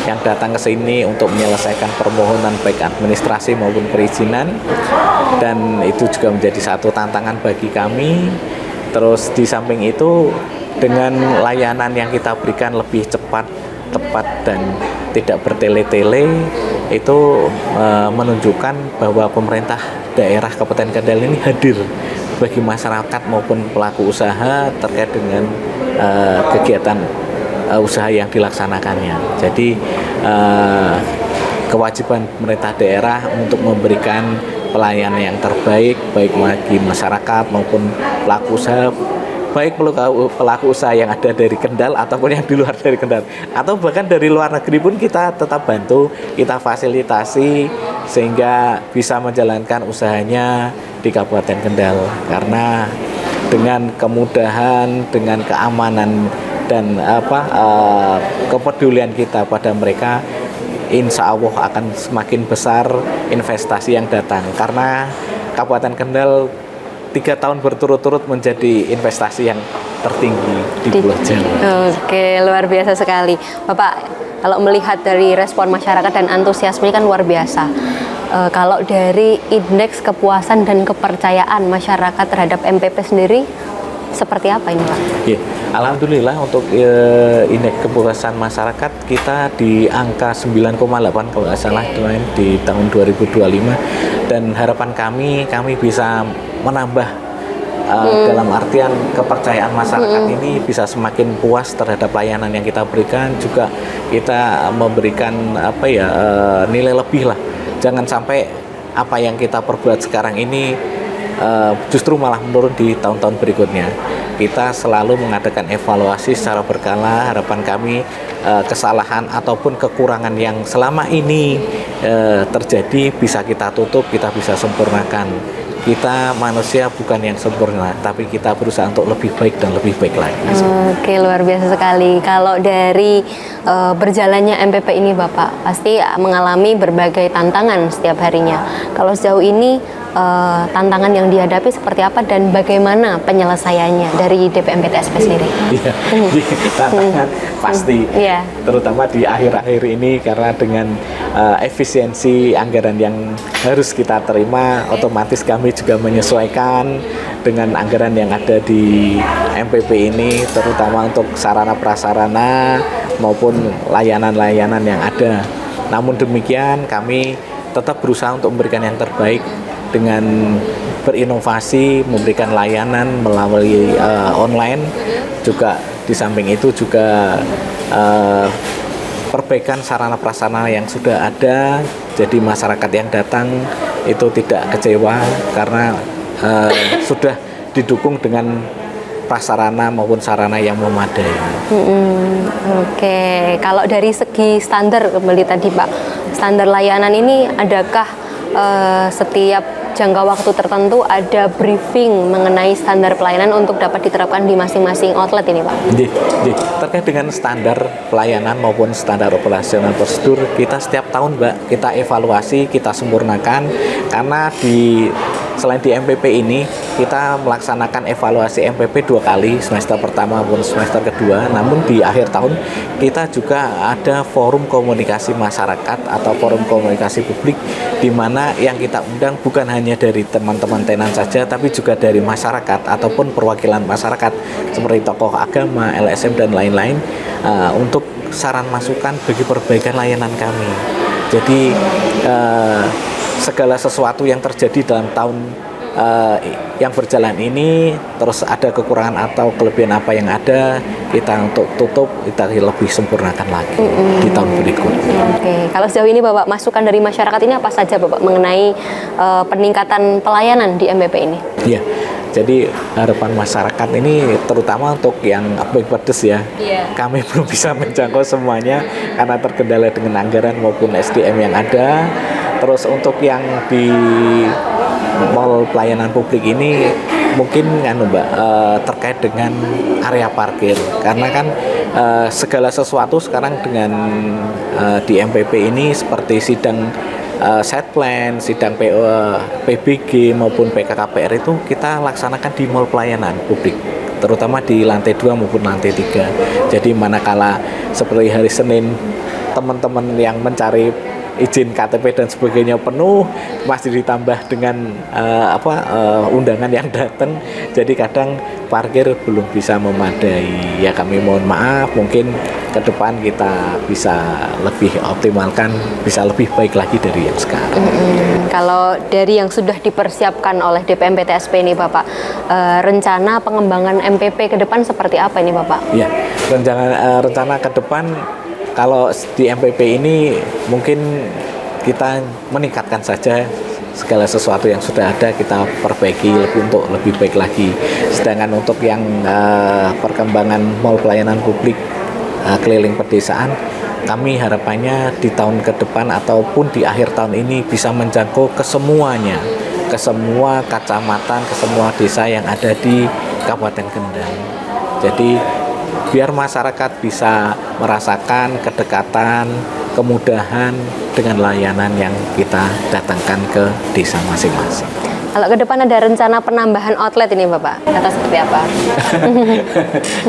yang datang ke sini untuk menyelesaikan permohonan baik administrasi maupun perizinan, dan itu juga menjadi satu tantangan bagi kami. Terus di samping itu dengan layanan yang kita berikan lebih cepat, tepat dan tidak bertele-tele, itu menunjukkan bahwa pemerintah daerah Kabupaten Kendal ini hadir bagi masyarakat maupun pelaku usaha terkait dengan kegiatan usaha yang dilaksanakannya. Jadi kewajiban pemerintah daerah untuk memberikan pelayanan yang terbaik baik bagi masyarakat maupun pelaku usaha, baik pelaku usaha yang ada dari Kendal ataupun yang di luar dari Kendal, atau bahkan dari luar negeri pun kita tetap bantu, kita fasilitasi sehingga bisa menjalankan usahanya di Kabupaten Kendal. Karena dengan kemudahan, dengan keamanan dan kepedulian kita pada mereka, insya Allah akan semakin besar investasi yang datang. Karena Kabupaten Kendal 3 tahun berturut-turut menjadi investasi yang tertinggi di Pulau Jawa. Oke, luar biasa sekali. Bapak, kalau melihat dari respon masyarakat dan antusiasme kan luar biasa. Kalau dari indeks kepuasan dan kepercayaan masyarakat terhadap MPP sendiri, seperti apa ini Pak? Ya, alhamdulillah untuk indeks kepuasan masyarakat kita di angka 9,8 kalau nggak salah di tahun 2025, dan harapan kami bisa menambah dalam artian kepercayaan masyarakat ini bisa semakin puas terhadap layanan yang kita berikan, juga kita memberikan nilai lebih lah. Jangan sampai apa yang kita perbuat sekarang ini justru malah menurun di tahun-tahun berikutnya. Kita selalu mengadakan evaluasi secara berkala. Harapan kami kesalahan ataupun kekurangan yang selama ini terjadi bisa kita tutup, kita bisa sempurnakan. Kita manusia bukan yang sempurna, tapi kita berusaha untuk lebih baik dan lebih baik lagi. Oke, luar biasa sekali. Kalau dari berjalannya MPP ini Bapak pasti mengalami berbagai tantangan setiap harinya. Kalau sejauh ini tantangan yang dihadapi seperti apa dan bagaimana penyelesaiannya dari DPMPTSP sendiri? Iya, tantangan pasti, terutama di akhir-akhir ini karena dengan efisiensi anggaran yang harus kita terima, otomatis kami juga menyesuaikan dengan anggaran yang ada di MPP ini, terutama untuk sarana prasarana maupun layanan-layanan yang ada. Namun demikian kami tetap berusaha untuk memberikan yang terbaik dengan berinovasi, memberikan layanan melalui online. Juga di samping itu juga perbaikan sarana prasarana yang sudah ada, jadi masyarakat yang datang itu tidak kecewa karena sudah didukung dengan prasarana maupun sarana yang memadai. Oke, kalau dari segi standar kembali tadi Pak, standar layanan ini adakah setiap jangka waktu tertentu ada briefing mengenai standar pelayanan untuk dapat diterapkan di masing-masing outlet ini Pak? Terkait dengan standar pelayanan maupun standar operasional prosedur, kita setiap tahun Mbak, kita evaluasi, kita sempurnakan, karena selain di MPP ini kita melaksanakan evaluasi MPP 2 kali, semester pertama maupun semester kedua. Namun di akhir tahun kita juga ada forum komunikasi masyarakat atau forum komunikasi publik, di mana yang kita undang bukan hanya dari teman-teman tenan saja, tapi juga dari masyarakat ataupun perwakilan masyarakat seperti tokoh agama, LSM dan lain-lain, untuk saran masukan bagi perbaikan layanan kami. Jadi segala sesuatu yang terjadi dalam tahun yang berjalan ini terus ada kekurangan atau kelebihan apa yang ada, kita untuk tutup, kita lebih sempurnakan lagi di tahun berikutnya. Oke, kalau sejauh ini Bapak, masukan dari masyarakat ini apa saja Bapak mengenai peningkatan pelayanan di MPP ini? Ya, jadi harapan masyarakat ini terutama untuk yang baik pedes ya. Kami belum bisa menjangkau semuanya karena terkendala dengan anggaran maupun SDM yang ada. Terus untuk yang di mall pelayanan publik ini mungkin Mbak terkait dengan area parkir, karena kan segala sesuatu sekarang dengan di MPP ini seperti sidang set plan, sidang PBG maupun PKKPR itu kita laksanakan di mall pelayanan publik, terutama di lantai 2 maupun lantai 3. Jadi manakala seperti hari Senin teman-teman yang mencari izin KTP dan sebagainya penuh, masih ditambah dengan undangan yang datang, jadi kadang parkir belum bisa memadai. Ya kami mohon maaf, mungkin ke depan kita bisa lebih optimalkan, bisa lebih baik lagi dari yang sekarang. Kalau dari yang sudah dipersiapkan oleh DPM PTSP ini Bapak, rencana pengembangan MPP ke depan seperti apa ini Bapak? Ya, rencana ke depan kalau di MPP ini mungkin kita meningkatkan saja segala sesuatu yang sudah ada, kita perbaiki untuk lebih baik lagi. Sedangkan untuk yang perkembangan mall pelayanan publik keliling pedesaan, kami harapannya di tahun ke depan ataupun di akhir tahun ini bisa menjangkau ke semuanya, ke semua kecamatan, ke semua desa yang ada di Kabupaten Kendal. Jadi biar masyarakat bisa merasakan kedekatan, kemudahan dengan layanan yang kita datangkan ke desa masing-masing. Kalau ke depan ada rencana penambahan outlet ini Bapak, atau seperti apa?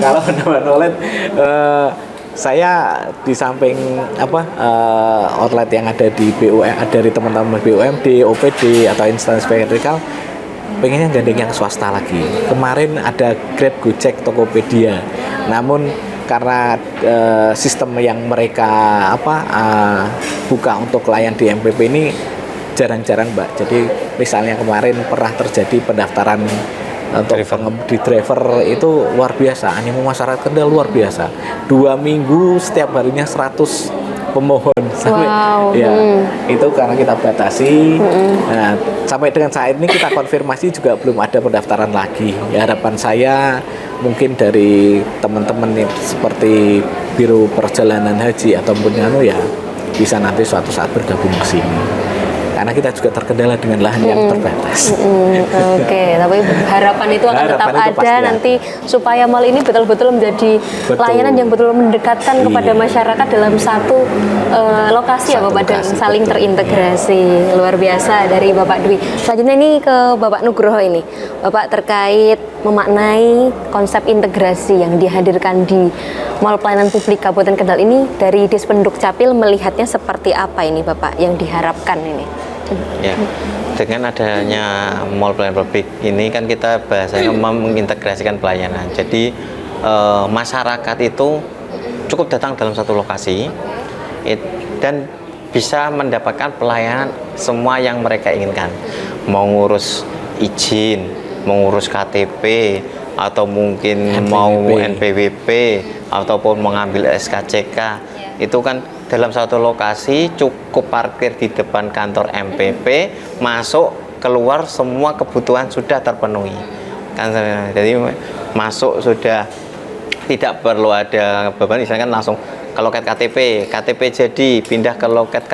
Kalau penambahan outlet, saya di samping outlet yang ada di BUM, dari teman-teman BUMD, OPD atau instansi vertikal, pengennya gandeng yang swasta lagi. Kemarin ada Grab, Gojek, Tokopedia. Namun karena sistem yang mereka buka untuk klien di MPP ini jarang-jarang Mbak. Jadi misalnya kemarin pernah terjadi pendaftaran untuk di driver itu luar biasa. Animo masyarakat Kendal luar biasa. 2 minggu setiap harinya 100 pemohon sampai itu karena kita batasi. Nah, sampai dengan saat ini kita konfirmasi juga belum ada pendaftaran lagi. Ya, harapan saya mungkin dari teman-teman seperti Biro Perjalanan Haji ataupun ya bisa nanti suatu saat bergabung ke sini. Karena kita juga terkendala dengan lahan yang terbatas. Oke, tapi harapan itu akan tetap ada nanti supaya mall ini betul-betul menjadi layanan yang betul mendekatkan kepada masyarakat dalam satu lokasi ya Bapak, dan saling terintegrasi. Luar biasa dari Bapak Dwi. Selanjutnya ini ke Bapak Nugroho ini. Bapak terkait memaknai konsep integrasi yang dihadirkan di mall pelayanan publik Kabupaten Kendal ini, dari Dispenduk Capil melihatnya seperti apa ini Bapak yang diharapkan ini? Ya, dengan adanya mall pelayanan publik ini kan kita bahasanya mengintegrasikan pelayanan. Jadi masyarakat itu cukup datang dalam satu lokasi dan bisa mendapatkan pelayanan semua yang mereka inginkan. Mau ngurus izin, mau ngurus KTP, atau mungkin mau NPWP, ataupun mengambil SKCK, itu kan dalam satu lokasi, cukup parkir di depan kantor MPP, masuk keluar semua kebutuhan sudah terpenuhi kan. Jadi masuk sudah tidak perlu ada beban, misalkan langsung ke loket KTP jadi pindah ke loket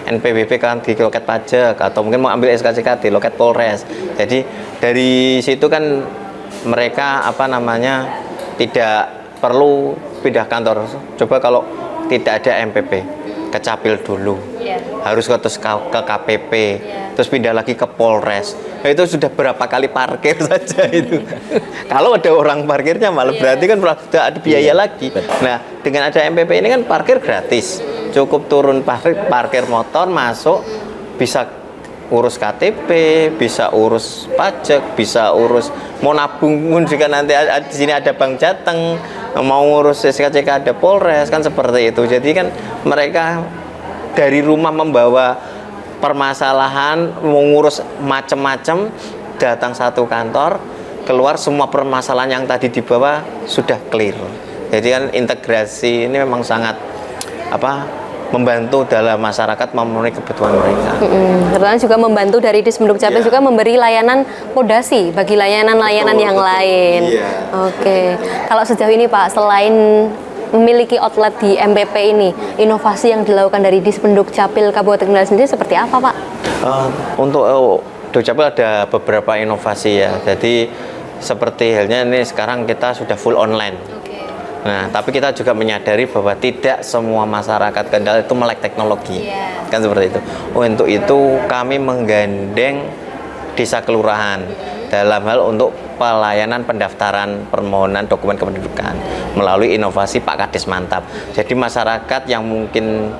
NPWP kan di loket pajak, atau mungkin mau ambil SKCK di loket Polres. Jadi dari situ kan mereka tidak perlu pindah kantor. Coba kalau tidak ada MPP, ke Capil dulu, harus ke KPP, terus pindah lagi ke Polres. Nah, itu sudah berapa kali parkir saja itu. Kalau ada orang parkirnya malah berarti kan sudah ada biaya lagi. Nah, dengan ada MPP ini kan parkir gratis, cukup turun parkir motor, masuk bisa urus KTP, bisa urus pajak, bisa urus mau nabung pun juga nanti di sini ada Bank Jateng, mau ngurus SKCK ada Polres kan, seperti itu. Jadi kan mereka dari rumah membawa permasalahan mengurus macam-macam, datang satu kantor, keluar semua permasalahan yang tadi dibawa sudah clear. Jadi kan integrasi ini memang sangat membantu dalam masyarakat memenuhi kebutuhan mereka. Terutama juga membantu dari Dismenduk Capil juga memberi layanan podasi bagi layanan-layanan yang lain. Iya. Oke. Kalau sejauh ini Pak, selain memiliki outlet di MPP ini, inovasi yang dilakukan dari Dismenduk Capil Kabupaten Kendal sendiri seperti apa Pak? Untuk Dukcapil ada beberapa inovasi ya. Jadi seperti halnya ini sekarang kita sudah full online. Nah, tapi kita juga menyadari bahwa tidak semua masyarakat Kendal itu melek teknologi, kan seperti itu. Untuk itu kami menggandeng desa kelurahan dalam hal untuk pelayanan pendaftaran permohonan dokumen kependudukan melalui inovasi Pak Kadis Mantap. Jadi masyarakat yang mungkin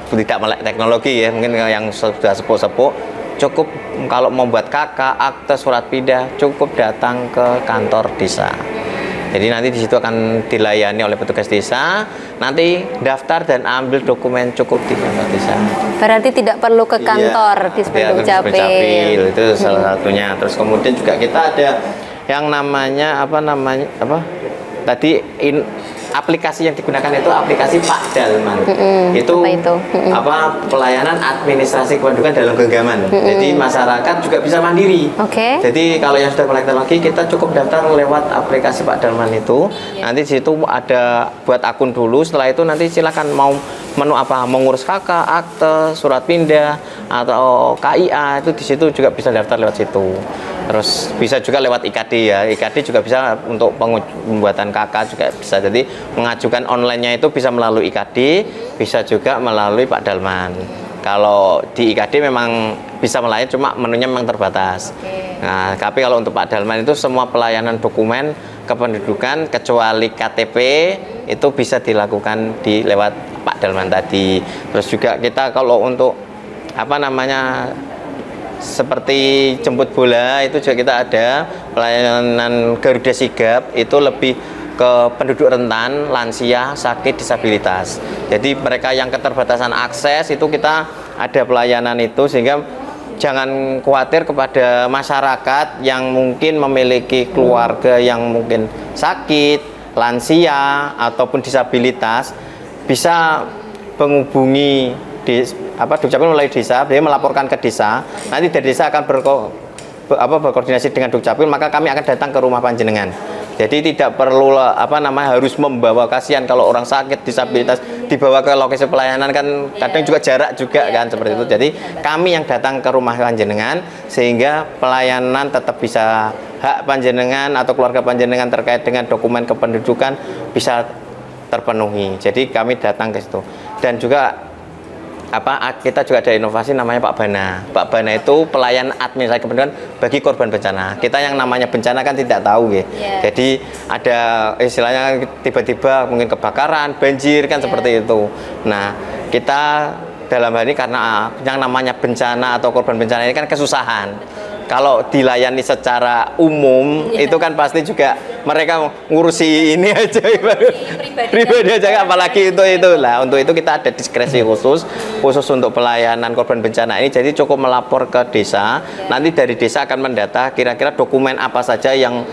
tidak melek teknologi ya, mungkin yang sudah sepuh-sepuh, cukup kalau membuat KK, akte, surat pindah, cukup datang ke kantor desa. Jadi nanti di situ akan dilayani oleh petugas desa, nanti daftar dan ambil dokumen cukup di kantor desa. Berarti tidak perlu ke kantor Dismenduk Capil. Itu salah satunya. Terus kemudian juga kita ada yang namanya aplikasi yang digunakan itu aplikasi Pak Dalman. Itu pelayanan administrasi kependudukan dalam genggaman. Jadi masyarakat juga bisa mandiri. Jadi kalau yang sudah melek teknologi, kita cukup daftar lewat aplikasi Pak Dalman itu. Nanti di situ ada buat akun dulu. Setelah itu nanti silakan mau menu apa, mengurus KK, akte, surat pindah atau KIA, itu di situ juga bisa daftar lewat situ. Terus bisa juga lewat IKD ya. IKD juga bisa untuk pembuatan KK juga bisa. Jadi mengajukan online-nya itu bisa melalui IKD, bisa juga melalui Pak Dalman. Kalau di IKD memang bisa melayani, cuma menunya memang terbatas. Nah, tapi kalau untuk Pak Dalman itu semua pelayanan dokumen kependudukan kecuali KTP itu bisa dilakukan lewat Pak Dalman tadi. Terus juga kita kalau untuk seperti jemput bola itu juga kita ada pelayanan Garuda Sigap, itu lebih ke penduduk rentan, lansia, sakit, disabilitas. Jadi mereka yang keterbatasan akses itu kita ada pelayanan itu, sehingga jangan khawatir kepada masyarakat yang mungkin memiliki keluarga yang mungkin sakit, lansia ataupun disabilitas, bisa menghubungi Dukcapil melalui desa, dia melaporkan ke desa, nanti dari desa akan berkoordinasi dengan Dukcapil, maka kami akan datang ke rumah panjenengan. Jadi tidak perlu harus membawa, kasihan kalau orang sakit disabilitas dibawa ke lokasi pelayanan, kan kadang juga jarak juga kan seperti itu. Jadi kami yang datang ke rumah panjenengan sehingga pelayanan tetap bisa, hak panjenengan atau keluarga panjenengan terkait dengan dokumen kependudukan bisa terpenuhi. Jadi kami datang ke situ. Dan juga kita juga ada inovasi namanya Pak Bana. Pak Bana itu pelayan administrasi kependudukan bagi korban bencana. Kita yang namanya bencana kan tidak tahu ya. Jadi ada istilahnya tiba-tiba mungkin kebakaran, banjir kan seperti itu. Nah, kita dalam hal ini karena yang namanya bencana atau korban bencana ini kan kesusahan. Kalau dilayani secara umum itu kan pasti juga mereka ngurusi ini aja pribadi aja, apalagi itu lah. Untuk itu kita ada diskresi khusus untuk pelayanan korban bencana ini. Jadi cukup melapor ke desa, nanti dari desa akan mendata kira-kira dokumen apa saja yang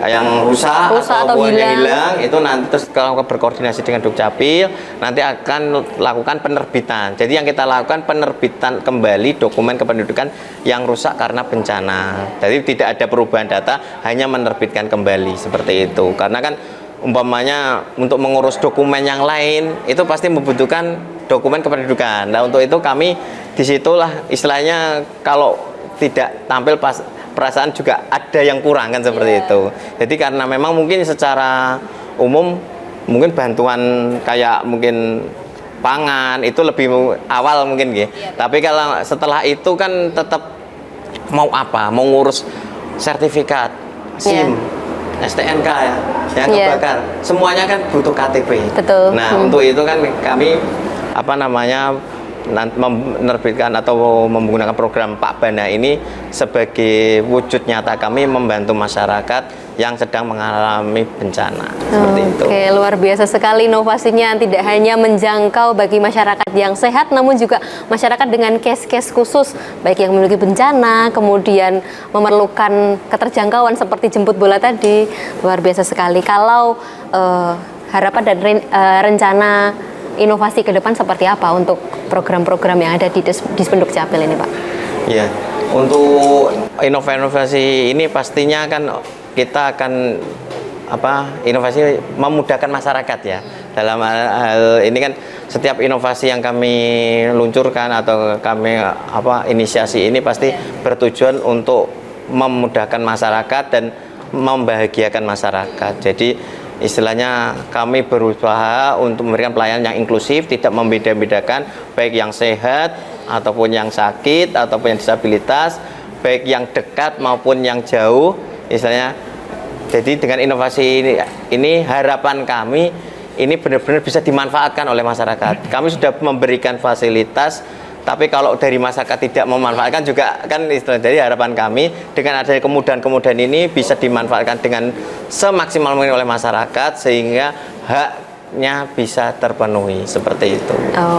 yang rusak atau hilang, itu nanti terus kalau berkoordinasi dengan Dukcapil nanti akan lakukan penerbitan. Jadi yang kita lakukan penerbitan kembali dokumen kependudukan yang rusak karena bencana. Jadi tidak ada perubahan data, hanya menerbitkan kembali seperti itu. Karena kan umpamanya untuk mengurus dokumen yang lain itu pasti membutuhkan dokumen kependudukan. Nah, untuk itu kami disitulah istilahnya kalau tidak tampil pas perasaan juga ada yang kurang kan seperti itu. Jadi karena memang mungkin secara umum mungkin bantuan kayak mungkin pangan itu lebih awal mungkin gitu. Tapi kalau setelah itu kan tetap mau ngurus sertifikat SIM, STNK yang kebakar, semuanya kan butuh KTP. Betul. Nah, untuk itu kan kami menerbitkan atau menggunakan program Pak Bana ini sebagai wujud nyata kami membantu masyarakat yang sedang mengalami bencana. Seperti itu. Oke, luar biasa sekali inovasinya, tidak hanya menjangkau bagi masyarakat yang sehat, namun juga masyarakat dengan case-case khusus, baik yang memiliki bencana, kemudian memerlukan keterjangkauan seperti jemput bola tadi. Luar biasa sekali. Kalau harapan dan rencana inovasi ke depan seperti apa untuk program-program yang ada di Dispenduk Capil ini, Pak? Ya, untuk inovasi ini pastinya kan kita akan inovasi memudahkan masyarakat ya. Dalam hal ini kan setiap inovasi yang kami luncurkan atau kami inisiasi ini pasti bertujuan untuk memudahkan masyarakat dan membahagiakan masyarakat. Jadi istilahnya kami berusaha untuk memberikan pelayanan yang inklusif, tidak membeda-bedakan baik yang sehat ataupun yang sakit ataupun yang disabilitas, baik yang dekat maupun yang jauh istilahnya. Jadi dengan inovasi ini harapan kami ini benar-benar bisa dimanfaatkan oleh masyarakat. Kami sudah memberikan fasilitas, tapi kalau dari masyarakat tidak memanfaatkan juga kan istilahnya. Jadi harapan kami dengan adanya kemudahan-kemudahan ini bisa dimanfaatkan dengan semaksimal mungkin oleh masyarakat sehingga haknya bisa terpenuhi seperti itu.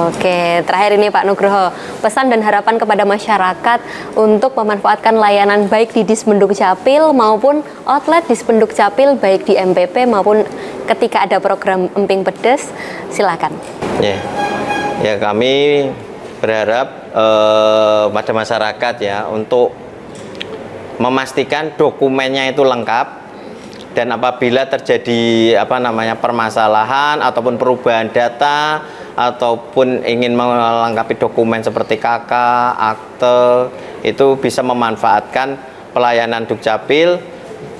Oke, terakhir ini Pak Nugroho, pesan dan harapan kepada masyarakat untuk memanfaatkan layanan baik di Dispenduk Capil maupun outlet Dispenduk Capil baik di MPP maupun ketika ada program Emping Pedes, silakan. Ya kami berharap pada masyarakat ya untuk memastikan dokumennya itu lengkap. Dan apabila terjadi permasalahan ataupun perubahan data ataupun ingin melengkapi dokumen seperti KK, akte, itu bisa memanfaatkan pelayanan Dukcapil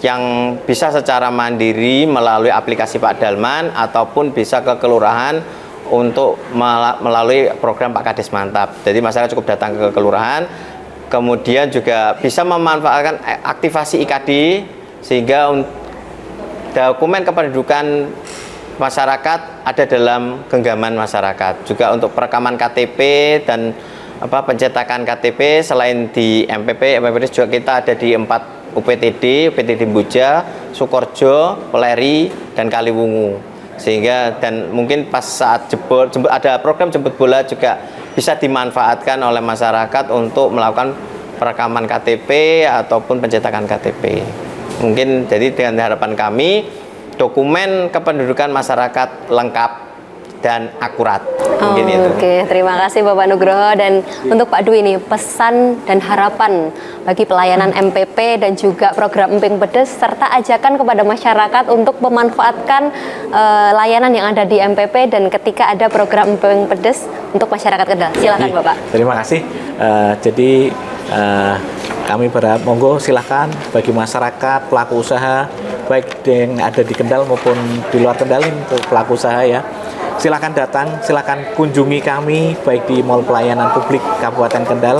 yang bisa secara mandiri melalui aplikasi Pak Dalman ataupun bisa ke kelurahan untuk melalui program Pak Kades Mantap. Jadi masyarakat cukup datang ke kelurahan, kemudian juga bisa memanfaatkan aktivasi IKD sehingga dokumen kependudukan masyarakat ada dalam genggaman masyarakat. Juga untuk perekaman KTP dan pencetakan KTP selain di MPP juga kita ada di 4 UPTD Buja, Sukorjo, Peleri, dan Kaliwungu. Sehingga dan mungkin pas saat ada program jemput bola juga bisa dimanfaatkan oleh masyarakat untuk melakukan perekaman KTP ataupun pencetakan KTP. Mungkin jadi dengan harapan kami dokumen kependudukan masyarakat lengkap dan akurat. Mungkin itu. Oke, terima kasih Bapak Nugroho. Dan untuk Pak Dwi ini pesan dan harapan bagi pelayanan MPP dan juga program Emping Pedes serta ajakan kepada masyarakat untuk memanfaatkan layanan yang ada di MPP dan ketika ada program Emping Pedes untuk masyarakat Kendal. Silakan Bapak. Terima kasih. Kami berharap monggo silakan bagi masyarakat pelaku usaha baik yang ada di Kendal maupun di luar Kendal untuk pelaku usaha ya. Silakan datang, silakan kunjungi kami baik di Mall Pelayanan Publik Kabupaten Kendal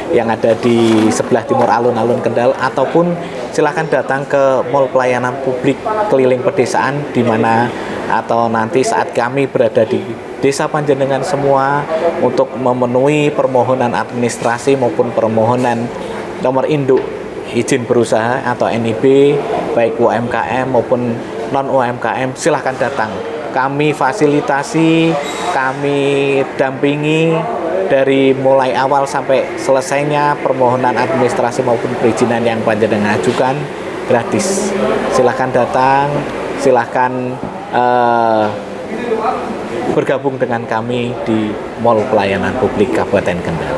yang ada di sebelah timur alun-alun Kendal ataupun silakan datang ke Mall Pelayanan Publik Keliling Pedesaan di mana atau nanti saat kami berada di Desa Panjenengan semua untuk memenuhi permohonan administrasi maupun permohonan nomor induk izin berusaha atau NIB baik UMKM maupun non UMKM, silahkan datang. Kami fasilitasi, kami dampingi dari mulai awal sampai selesainya permohonan administrasi maupun perizinan yang panjenengan ajukan gratis. Silahkan datang, silahkan bergabung dengan kami di Mall Pelayanan Publik Kabupaten Kendal.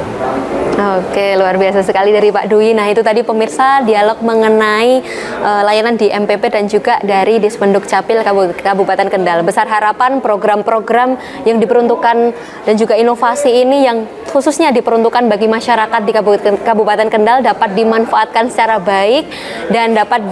Oke, luar biasa sekali dari Pak Dwi. Nah, itu tadi pemirsa dialog mengenai layanan di MPP dan juga dari Dispenduk Capil Kabupaten Kendal. Besar harapan program-program yang diperuntukkan dan juga inovasi ini yang khususnya diperuntukkan bagi masyarakat di Kabupaten Kendal dapat dimanfaatkan secara baik dan dapat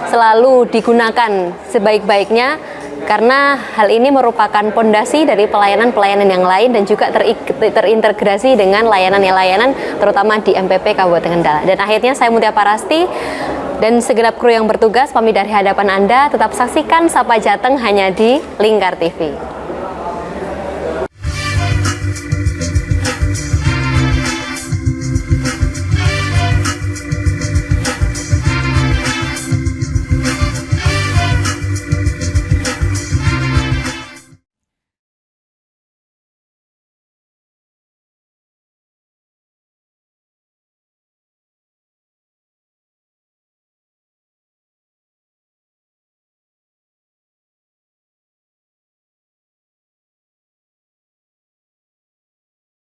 selalu digunakan sebaik-baiknya. Karena hal ini merupakan pondasi dari pelayanan-pelayanan yang lain dan juga terintegrasi dengan layanan-layanan terutama di MPP Kabupaten Kendal. Dan akhirnya saya Mutia Parasti dan segenap kru yang bertugas pamit dari hadapan Anda. Tetap saksikan Sapa Jateng hanya di Lingkar TV.